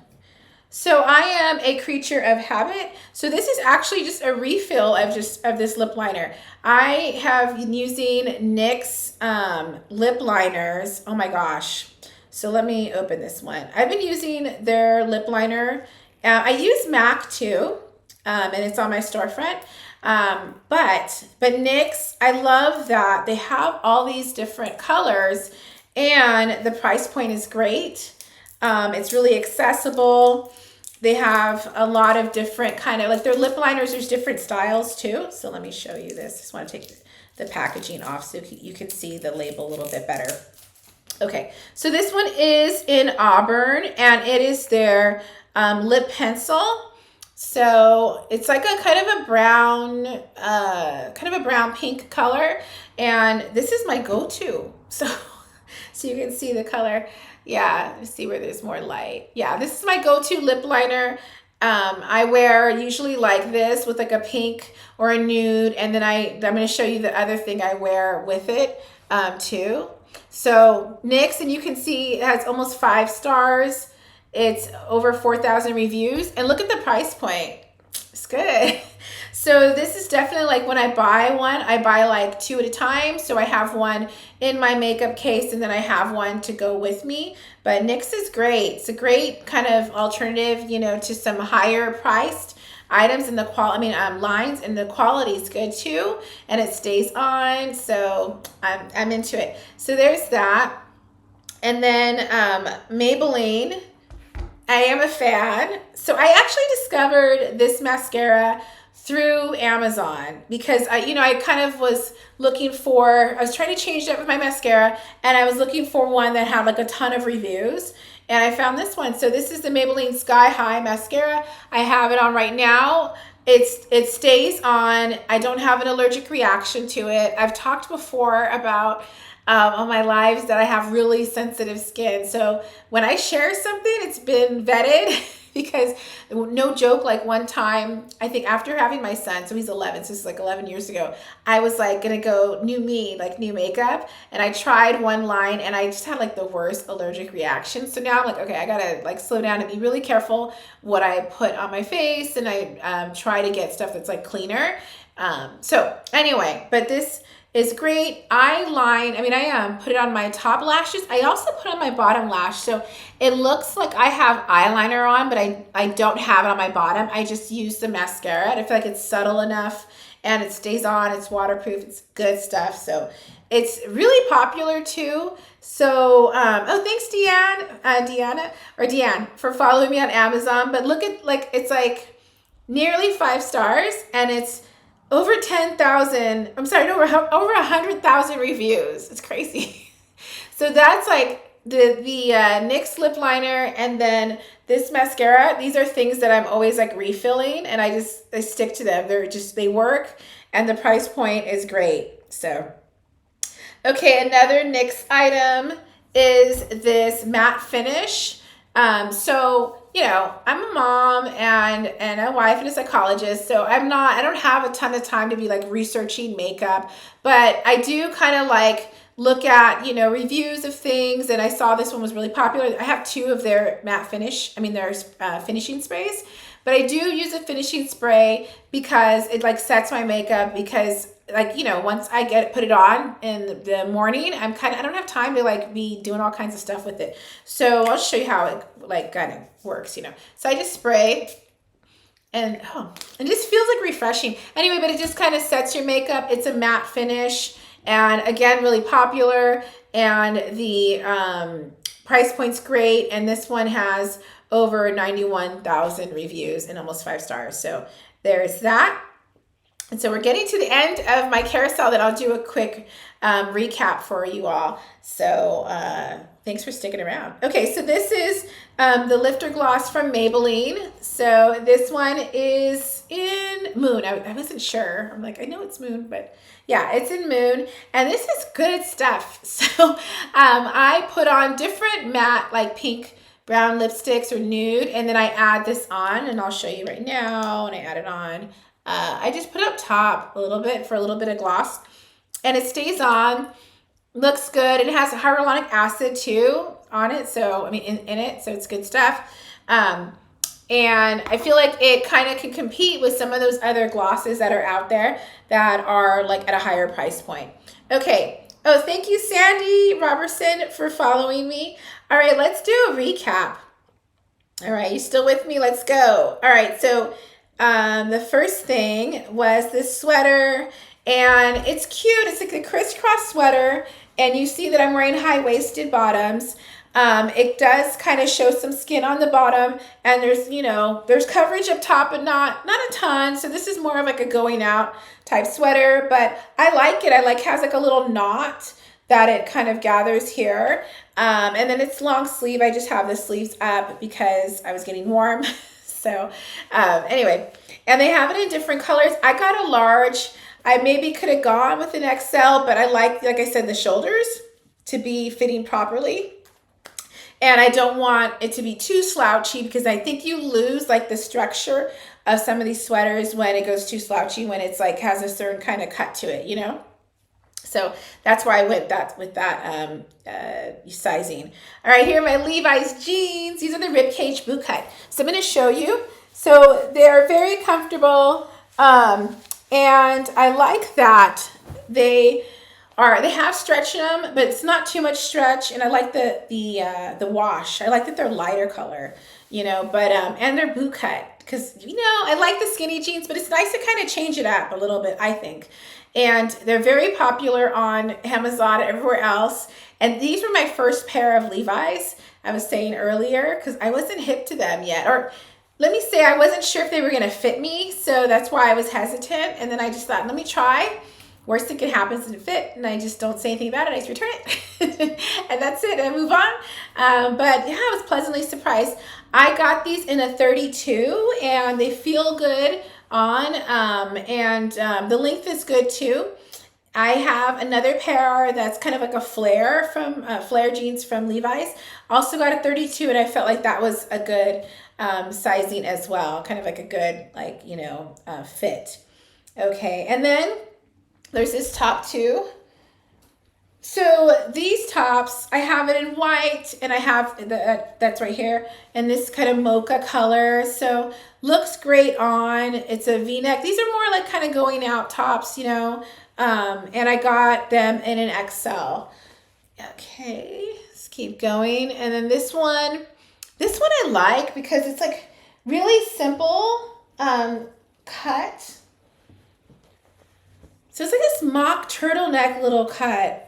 So I am a creature of habit. So this is actually just a refill of this lip liner. I have been using NYX lip liners. Oh my gosh. So let me open this one. I've been using their lip liner. I use MAC too, and it's on my storefront. But NYX, I love that they have all these different colors, and the price point is great. It's really accessible. They have a lot of different kind of, like their lip liners, there's different styles too. So let me show you this. Just want to take the packaging off so you can see the label a little bit better. Okay, so this one is in Auburn, and it is their lip pencil. So it's like a kind of a brown pink color, and this is my go-to. So you can see the color. Yeah, see where there's more light. Yeah, this is my go-to lip liner. I wear usually like this with like a pink or a nude, and then I'm going to show you the other thing I wear with it too. So NYX, and you can see it has almost 5 stars. It's over 4,000 reviews, and look at the price point. It's good. So this is definitely like when I buy one, I buy like 2 at a time. So I have one in my makeup case, and then I have one to go with me. But NYX is great. It's a great kind of alternative, you know, to some higher priced items, and the lines, and the quality is good too, and it stays on. So I'm into it. So there's that. And then Maybelline, I am a fan. So I actually discovered this mascara through Amazon because I kind of was looking for, I was trying to change it up with my mascara, and I was looking for one that had like a ton of reviews, and I found this one. So this is the Maybelline Sky High mascara. I have it on right now. It stays on. I don't have an allergic reaction to it. I've talked before about on my lives that I have really sensitive skin. So when I share something, it's been vetted because no joke, like one time, I think after having my son, so he's 11, so this is like 11 years ago, I was like gonna go new me, like new makeup. And I tried one line and I just had like the worst allergic reaction. So now I'm like, okay, I gotta like slow down and be really careful what I put on my face. And I try to get stuff that's like cleaner. So anyway, but this is great. I put it on my top lashes. I also put on my bottom lash. So it looks like I have eyeliner on, but I don't have it on my bottom. I just use the mascara. And I feel like it's subtle enough and it stays on. It's waterproof. It's good stuff. So it's really popular too. So, thanks Deanne, for following me on Amazon. But look at, like, it's like nearly 5 stars, and it's over 10,000, I'm sorry, no, over 100,000 reviews. It's crazy. So that's like the NYX lip liner, and then this mascara. These are things that I'm always like refilling, and I stick to them. They work, and the price point is great. So, okay, another NYX item is this matte finish. So, I'm a mom and a wife and a psychologist, so I don't have a ton of time to be like researching makeup, but I do kind of like look at, reviews of things, and I saw this one was really popular. I have 2 of their matte finish, there's finishing sprays, but I do use a finishing spray because it like sets my makeup, because once I put it on in the morning, I don't have time to like be doing all kinds of stuff with it. So I'll show you how it like kind of works, So I just spray, and it just feels like refreshing. Anyway, but it just kind of sets your makeup. It's a matte finish, and again, really popular, and the price point's great. And this one has over 91,000 reviews and almost 5 stars. So there's that. And so we're getting to the end of my carousel that I'll do a quick recap for you all. So thanks for sticking around. Okay, so this is the Lifter Gloss from Maybelline. So this one is in Moon. I wasn't sure. I'm like, I know it's Moon, but yeah, it's in Moon. And this is good stuff. So I put on different matte, like pink, brown lipsticks or nude, and then I add this on, and I'll show you right now when I add it on. I just put it up top a little bit for a little bit of gloss, and it stays on, looks good. It has hyaluronic acid too on it, so in it, so it's good stuff. And I feel like it kind of can compete with some of those other glosses that are out there that are like at a higher price point. Okay. Oh, thank you, Sandy Robertson, for following me. All right, let's do a recap. All right, you still with me? Let's go. All right, so the first thing was this sweater, and it's cute. It's like a crisscross sweater, and you see that I'm wearing high-waisted bottoms. It does kind of show some skin on the bottom, and there's coverage up top, but not a ton. So this is more of like a going out type sweater, but I like it. Has like a little knot that it kind of gathers here. And then it's long sleeve. I just have the sleeves up because I was getting warm. So anyway, and they have it in different colors. I got a large. I maybe could have gone with an XL, but I like I said, the shoulders to be fitting properly. And I don't want it to be too slouchy because I think you lose like the structure of some of these sweaters when it goes too slouchy, when it's like has a certain kind of cut to it, you know? So that's why I went that with that sizing. All right, here are my Levi's jeans. These are the ribcage boot cut. So I'm going to show you. So they're very comfortable, and I like that they have stretch in them, but it's not too much stretch. And I like the wash. I like that they're lighter color, you know. But and they're boot cut because you know I like the skinny jeans, but it's nice to kind of change it up a little bit, I think. And they're very popular on Amazon, everywhere else. And these were my first pair of Levi's, I was saying earlier, because I wasn't hip to them yet. Or let me say, I wasn't sure if they were going to fit me. So that's why I was hesitant. And then I just thought, let me try. Worst that could happen is it fit. And I just don't say anything about it. I just return it. And that's it. I move on. But yeah, I was pleasantly surprised. I got these in a 32 and they feel good on, and the length is good too. I have another pair that's kind of like a flare from flare jeans from Levi's. Also got a 32 and I felt like that was a good sizing as well. Kind of like a good, like, you know, fit. Okay, and then there's this top too. So these tops, I have it in white and I have that's right here, and this kind of mocha color. So looks great on. It's a V-neck. These are more like kind of going out tops, you know. And I got them in an XL. Okay, let's keep going. And then this one I like because it's like really simple cut. So it's like this mock turtleneck little cut.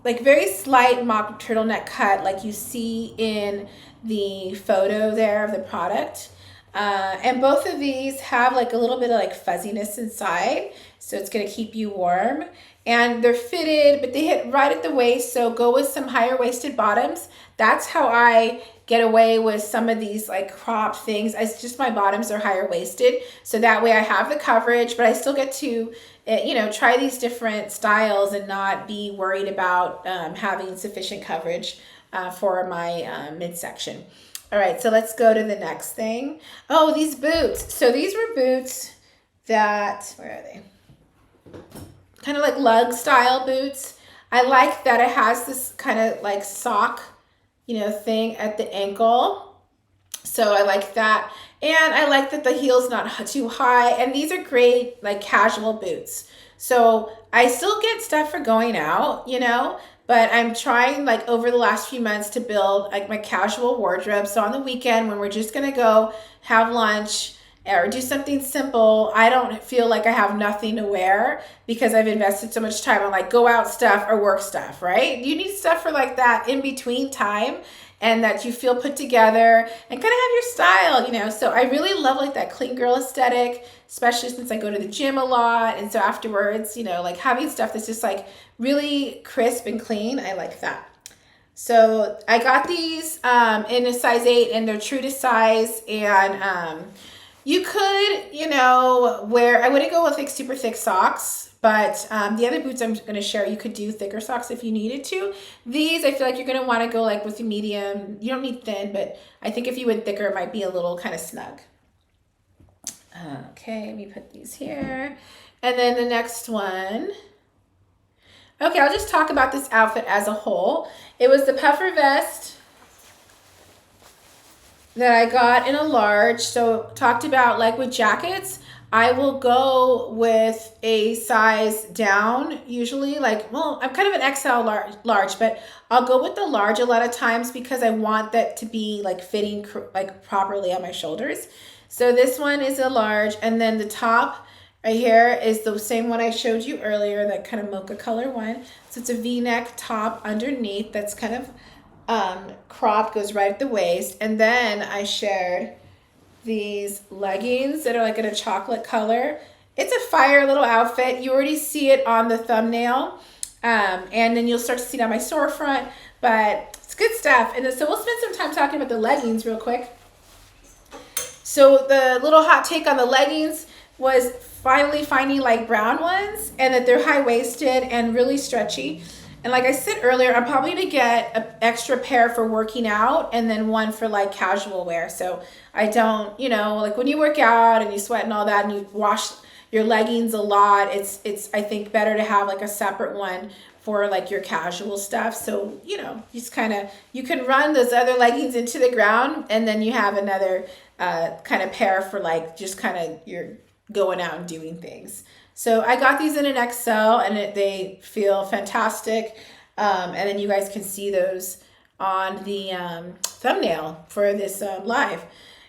Like very slight mock turtleneck cut like you see in the photo there of the product. And both of these have like a little bit of like fuzziness inside, so it's going to keep you warm. And they're fitted, but they hit right at the waist, so go with some higher waisted bottoms. That's how I get away with some of these like crop things. It's just my bottoms are higher waisted, so that way I have the coverage, but I still get to you know, try these different styles and not be worried about having sufficient coverage for my midsection. All right, so let's go to the next thing. Oh, these boots. So these were boots that, where are they? Kind of like lug style boots. I like that it has this kind of like sock, you know, thing at the ankle. So I like that. And I like that the heel's not too high. And these are great like casual boots. So I still get stuff for going out, you know, but I'm trying like over the last few months to build like my casual wardrobe. So on the weekend when we're just going to go have lunch or do something simple, I don't feel like I have nothing to wear because I've invested so much time on like go out stuff or work stuff, right? You need stuff for like that in between time and that you feel put together and kind of have your style, you know? So I really love like that clean girl aesthetic, especially since I go to the gym a lot. And so afterwards, you know, like having stuff that's just like really crisp and clean. I like that. So I got these in a size 8 and they're true to size. And you could, you know, wear, I wouldn't go with like super thick socks. But the other boots I'm going to share, you could do thicker socks if you needed to. These, I feel like you're going to want to go like with a medium. You don't need thin, but I think if you went thicker, it might be a little kind of snug. Okay, let me put these here. And then the next one. Okay, I'll just talk about this outfit as a whole. It was the puffer vest that I got in a large. So talked about like with jackets, I will go with a size down usually, like, well, I'm kind of an XL large, but I'll go with the large a lot of times because I want that to be like fitting like properly on my shoulders. So this one is a large, and then the top right here is the same one I showed you earlier, that kind of mocha color one. So it's a V-neck top underneath that's kind of cropped, goes right at the waist. And then I shared these leggings that are like in a chocolate color. It's a fire little outfit. You already see it on the thumbnail. And then you'll start to see it on my storefront, but it's good stuff. And so we'll spend some time talking about the leggings real quick. So the little hot take on the leggings was finally finding like brown ones and that they're high-waisted and really stretchy. And like I said earlier, I'm probably gonna get an extra pair for working out and then one for like casual wear. So I don't, like when you work out and you sweat and all that and you wash your leggings a lot, it's I think better to have like a separate one for like your casual stuff. So, you can run those other leggings into the ground and then you have another kind of pair for like just kind of your going out and doing things. So I got these in an XL and they feel fantastic. And then you guys can see those on the thumbnail for this live.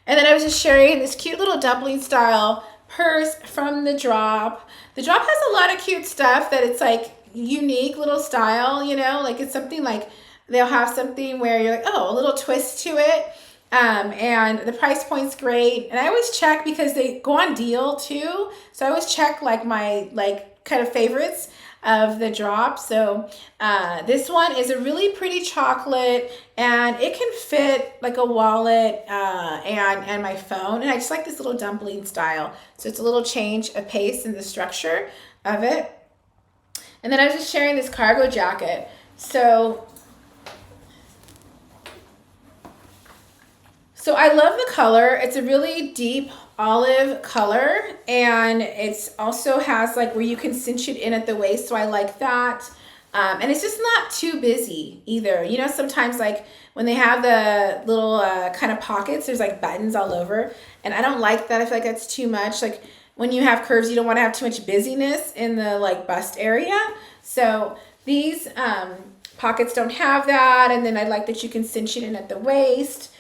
And then I was just sharing this cute little dumpling style purse from the Drop. The Drop has a lot of cute stuff that it's like unique little style, like it's something like they'll have something where you're like, oh, a little twist to it. And the price point's great. And I always check because they go on deal too. So I always check like my kind of favorites of the Drop. So this one is a really pretty chocolate and it can fit like a wallet and my phone. And I just like this little dumpling style. So it's a little change of pace in the structure of it. And then I was just sharing this cargo jacket. So I love the color. It's a really deep olive color and it's also has like where you can cinch it in at the waist. So I like that. And it's just not too busy either. Sometimes like when they have the little kind of pockets, there's like buttons all over. And I don't like that. I feel like that's too much. Like when you have curves, you don't want to have too much busyness in the like bust area. So these pockets don't have that. And then I like that you can cinch it in at the waist.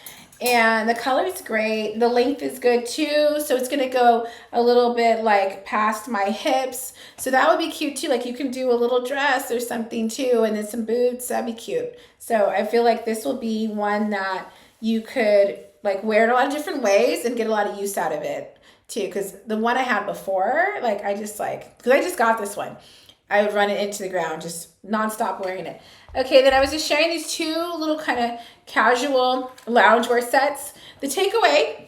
And the color is great. The length is good too. So it's going to go a little bit like past my hips. So that would be cute too. Like you can do a little dress or something too. And then some boots. That'd be cute. So I feel like this will be one that you could like wear in a lot of different ways and get a lot of use out of it too. Because the one I had before, like because I just got this one. I would run it into the ground, just nonstop wearing it. Okay, then I was just sharing these two little kind of casual loungewear sets. The takeaway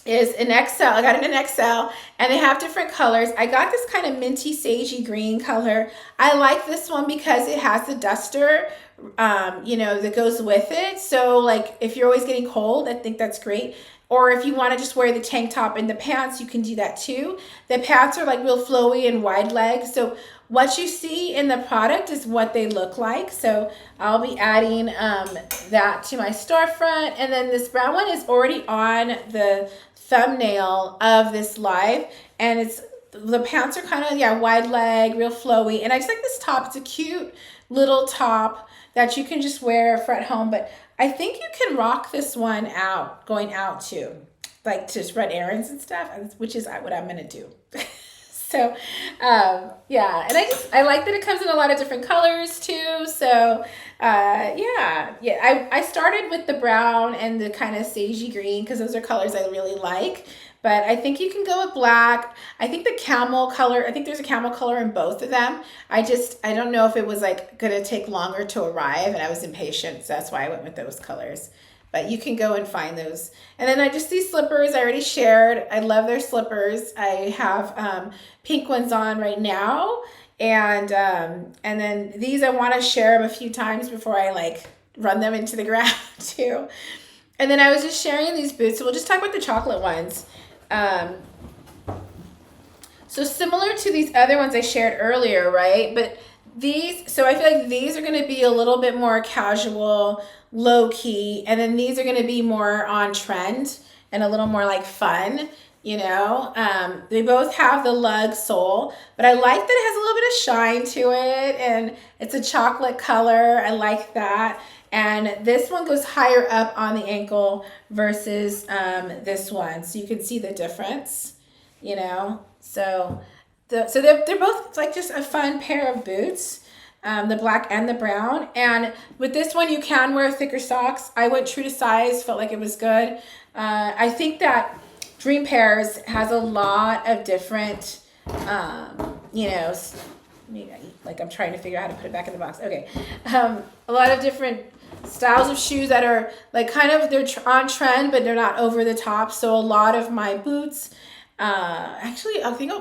is an XL. I got it in an XL, and they have different colors. I got this kind of minty sagey green color. I like this one because it has the duster, that goes with it. So like if you're always getting cold, I think that's great. Or if you want to just wear the tank top and the pants, you can do that too. The pants are like real flowy and wide leg. So what you see in the product is what they look like. So I'll be adding that to my storefront. And then this brown one is already on the thumbnail of this live. And the pants are kind of, wide leg, real flowy. And I just like this top. It's a cute little top that you can just wear for at home. But I think you can rock this one going out too. Like to run errands and stuff, which is what I'm going to do. So, and I like that it comes in a lot of different colors too. So, I started with the brown and the kind of sagey green because those are colors I really like. But I think you can go with black. I think the camel color, I think there's a camel color in both of them. I don't know if it was like going to take longer to arrive and I was impatient. So that's why I went with those colors. But you can go and find those. And then these slippers I already shared. I love their slippers. I have pink ones on right now. And then these I want to share them a few times before I run them into the ground too. And then I was just sharing these boots. So we'll just talk about the chocolate ones. So similar to these other ones I shared earlier, right? But so I feel like these are going to be a little bit more casual, low key, and then these are going to be more on trend and a little more like fun, They both have the lug sole, but I like that it has a little bit of shine to it, and it's a chocolate color. I like that. And this one goes higher up on the ankle versus this one, so you can see the difference, So they're both like just a fun pair of boots. The black and the brown. And with this one, you can wear thicker socks. I went true to size, felt like it was good. I think that Dream Pairs has a lot of different, I'm trying to figure out how to put it back in the box. Okay. A lot of different styles of shoes that are like they're on trend, but they're not over the top. So a lot of my boots, actually, I think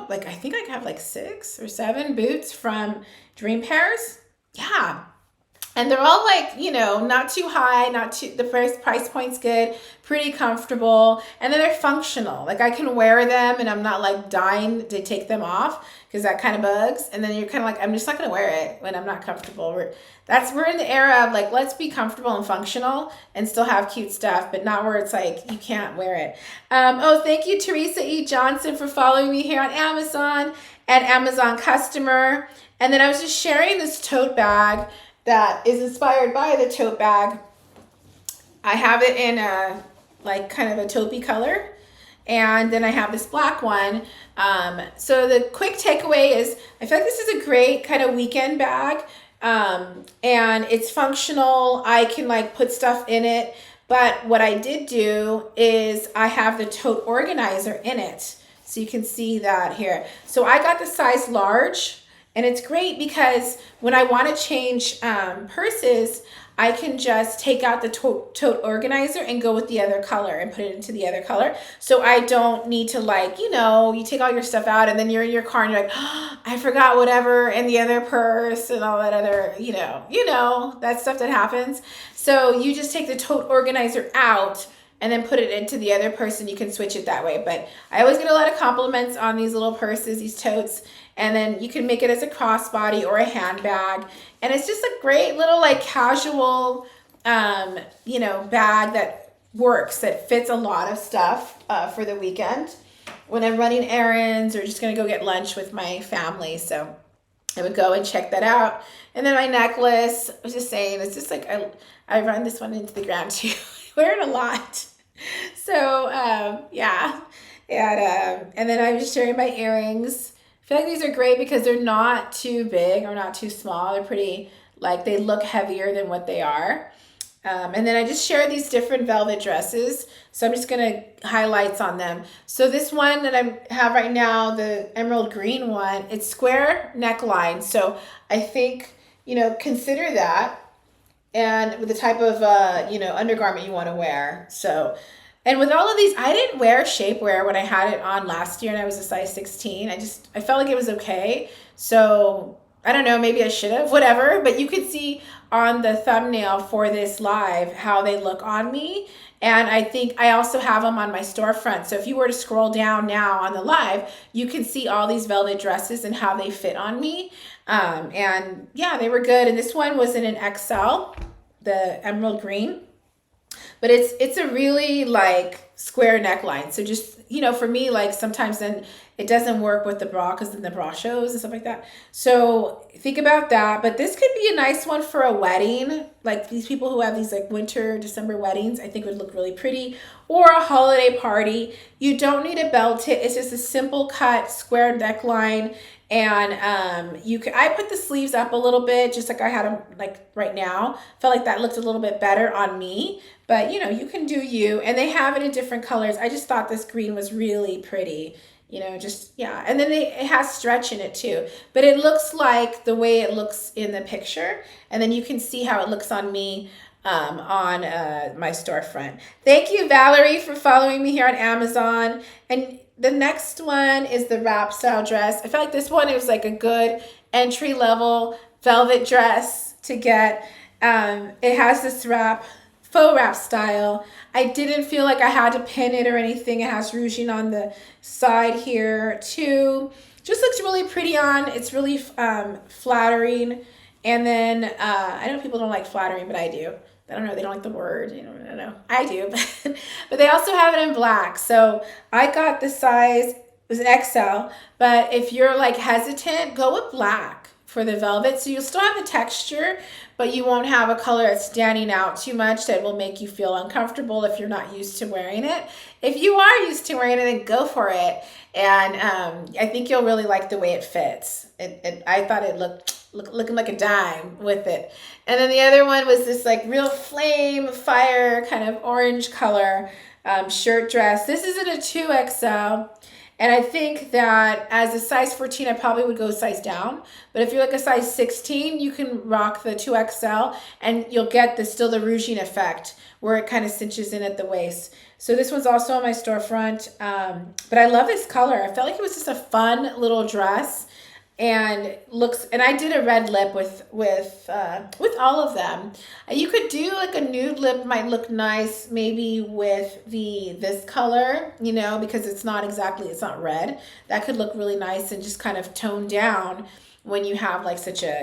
I have like 6 or 7 boots from Dream Pairs. Yeah, And they're all like, you know, not too high, not too, the price point's good, pretty comfortable, and then they're functional. Like I can wear them and I'm not like dying to take them off because that kind of bugs. And then you're kind of like, I'm just not gonna wear it when I'm not comfortable. We're in the era of like, let's be comfortable and functional and still have cute stuff, but not where it's like you can't wear it. Oh, thank you, Teresa E. Johnson, for following me here on Amazon and Amazon customer. And then I was just sharing this tote bag that is inspired by the tote bag. I have it in a like kind of a taupey color, and then I have this black one. So the quick takeaway is I feel like this is a great kind of weekend bag, and it's functional. I can like put stuff in it, but what I did do is I have the tote organizer in it. So you can see that here. So I got the size large. And it's great because when I want to change purses, I can just take out the tote organizer and go with the other color and put it into the other color. So I don't need to like, you know, you take all your stuff out and then you're in your car and you're like, oh, I forgot whatever in the other purse and all that other, you know, that stuff that happens. So you just take the tote organizer out and then put it into the other purse and you can switch it that way. But I always get a lot of compliments on these little purses, these totes. And then you can make it as a crossbody or a handbag. And it's just a great little like casual, you know, bag that works, that fits a lot of stuff for the weekend when I'm running errands or just gonna go get lunch with my family. So I would go and check that out. And then my necklace, I was just saying, it's just like, I run this one into the ground too. I wear it a lot. So yeah. And then I was sharing my earrings. I feel like these are great because they're not too big or not too small. They're pretty, like they look heavier than what they are. And then I just shared these different velvet dresses. So I'm just going to highlights on them. So this one that I have right now, the emerald green one, it's square neckline. So I think, you know, consider that. And with the type of, you know, undergarment you want to wear. So, and with all of these, I didn't wear shapewear when I had it on last year and I was a size 16. I felt like it was okay. So I don't know, maybe I should have, whatever. But you could see on the thumbnail for this live how they look on me. And I think I also have them on my storefront. So if you were to scroll down now on the live, you can see all these velvet dresses and how they fit on me. And yeah, they were good. And this one was in an XL, the emerald green. But it's a really like square neckline. So just, you know, for me, like sometimes then it doesn't work with the bra because then the bra shows and stuff like that. So think about that. But this could be a nice one for a wedding. Like these people who have these like winter, December weddings, I think would look really pretty. Or a holiday party. You don't need to belt it. It's just a simple cut square neckline. And I put the sleeves up a little bit, just like I had them like right now. Felt like that looked a little bit better on me, but you know, you can do you. And they have it in different colors. I just thought this green was really pretty, you know, just, yeah. And then it has stretch in it too, but it looks like the way it looks in the picture. And then you can see how it looks on me on my storefront. Thank you, Valerie, for following me here on Amazon. And the next one is the wrap style dress. I felt like this one is like a good entry level velvet dress to get. It has this faux wrap style. I didn't feel like I had to pin it or anything. It has ruching on the side here too. Just looks really pretty on. It's really flattering. And then I know people don't like flattering, but I do. I don't know, they don't like the word, you know, I don't know. I do, but they also have it in black. So I got the size, it was an XL, but if you're like hesitant, go with black for the velvet. So you'll still have the texture, but you won't have a color that's standing out too much that will make you feel uncomfortable if you're not used to wearing it. If you are used to wearing it, then go for it. And I think you'll really like the way it fits. I thought it looking like a dime with it. And then the other one was this like real flame fire kind of orange color shirt dress. This is in a 2XL. And I think that as a size 14, I probably would go size down. But if you're like a size 16, you can rock the 2XL and you'll get still the ruching effect where it kind of cinches in at the waist. So this one's also on my storefront. But I love this color. I felt like it was just a fun little dress. and looks, and I did a red lip with all of them. You could do like a nude lip, might look nice maybe with this color, you know, because it's not red. That could look really nice and just kind of tone down when you have like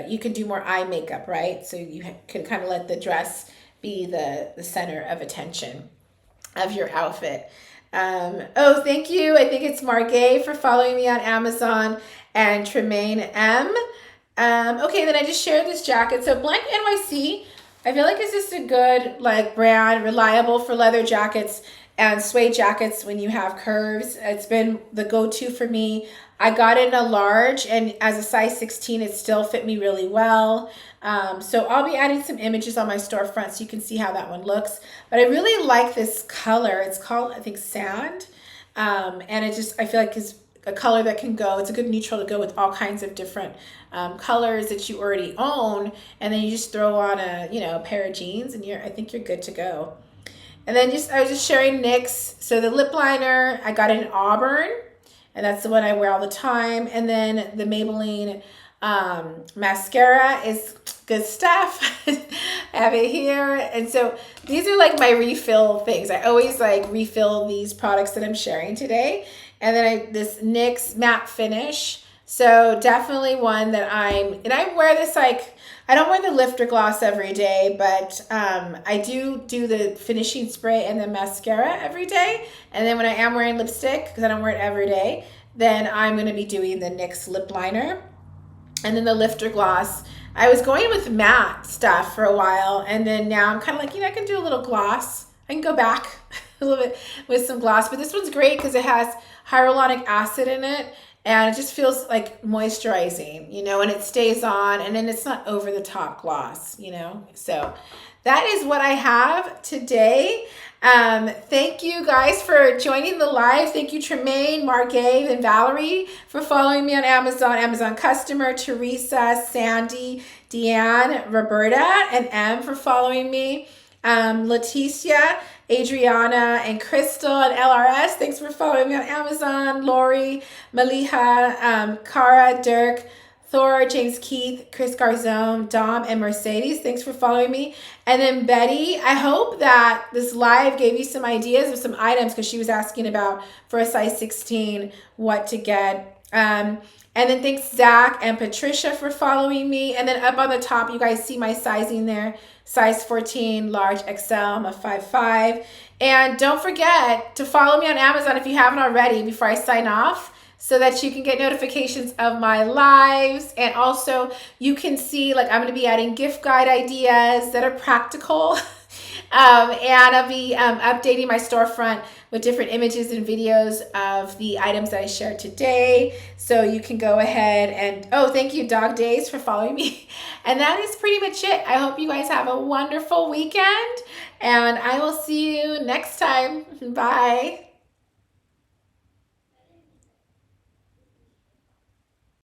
you can do more eye makeup, right? So you can kind of let the dress be the center of attention of your outfit. Oh, thank you. I think it's Margay for following me on Amazon, and Tremaine M. Okay, then I just shared this jacket. So Blank NYC, I feel like it's just a good like brand, reliable for leather jackets and suede jackets when you have curves. It's been the go-to for me. I got it in a large, and as a size 16, it still fit me really well. So I'll be adding some images on my storefront so you can see how that one looks. But I really like this color. It's called, I think, Sand. And I feel like it's a color that can go, it's a good neutral to go with all kinds of different colors that you already own. And then you just throw on a pair of jeans, and I think you're good to go. And then I was just sharing NYX. So the lip liner, I got it in Auburn, and that's the one I wear all the time. And then the Maybelline mascara is good stuff. I have it here. And so these are like my refill things. I always like refill these products that I'm sharing today. And then this NYX matte finish. So definitely one that and I wear this like, I don't wear the lifter gloss every day, but I do the finishing spray and the mascara every day. And then when I am wearing lipstick, because I don't wear it every day, then I'm going to be doing the NYX lip liner. And then the lifter gloss. I was going with matte stuff for a while, and then now I'm kind of like, I can do a little gloss. I can go back a little bit with some gloss, but this one's great because it has hyaluronic acid in it, and it just feels like moisturizing, and it stays on, and then it's not over the top gloss, So that is what I have today. Thank you guys for joining the live. Thank you, Tremaine, Margay, and Valerie for following me on Amazon customer, Teresa, Sandy, Deanne, Roberta, and M for following me. Leticia, Adriana, and Crystal, and LRS, thanks for following me on Amazon. Lori, Maliha, Cara, Dirk, Thor, James Keith, Chris Garzone, Dom, and Mercedes, thanks for following me. And then Betty, I hope that this live gave you some ideas of some items, because she was asking about, for a size 16, what to get. And then thanks Zach and Patricia for following me. And then up on the top, you guys see my sizing there. Size 14, large XL, I'm a 5'5". And don't forget to follow me on Amazon if you haven't already before I sign off, so that you can get notifications of my lives. And also you can see, like, I'm going to be adding gift guide ideas that are practical. And I'll be updating my storefront with different images and videos of the items that I shared today. So you can go ahead and, thank you, Dog Days, for following me. And that is pretty much it. I hope you guys have a wonderful weekend, and I will see you next time. Bye.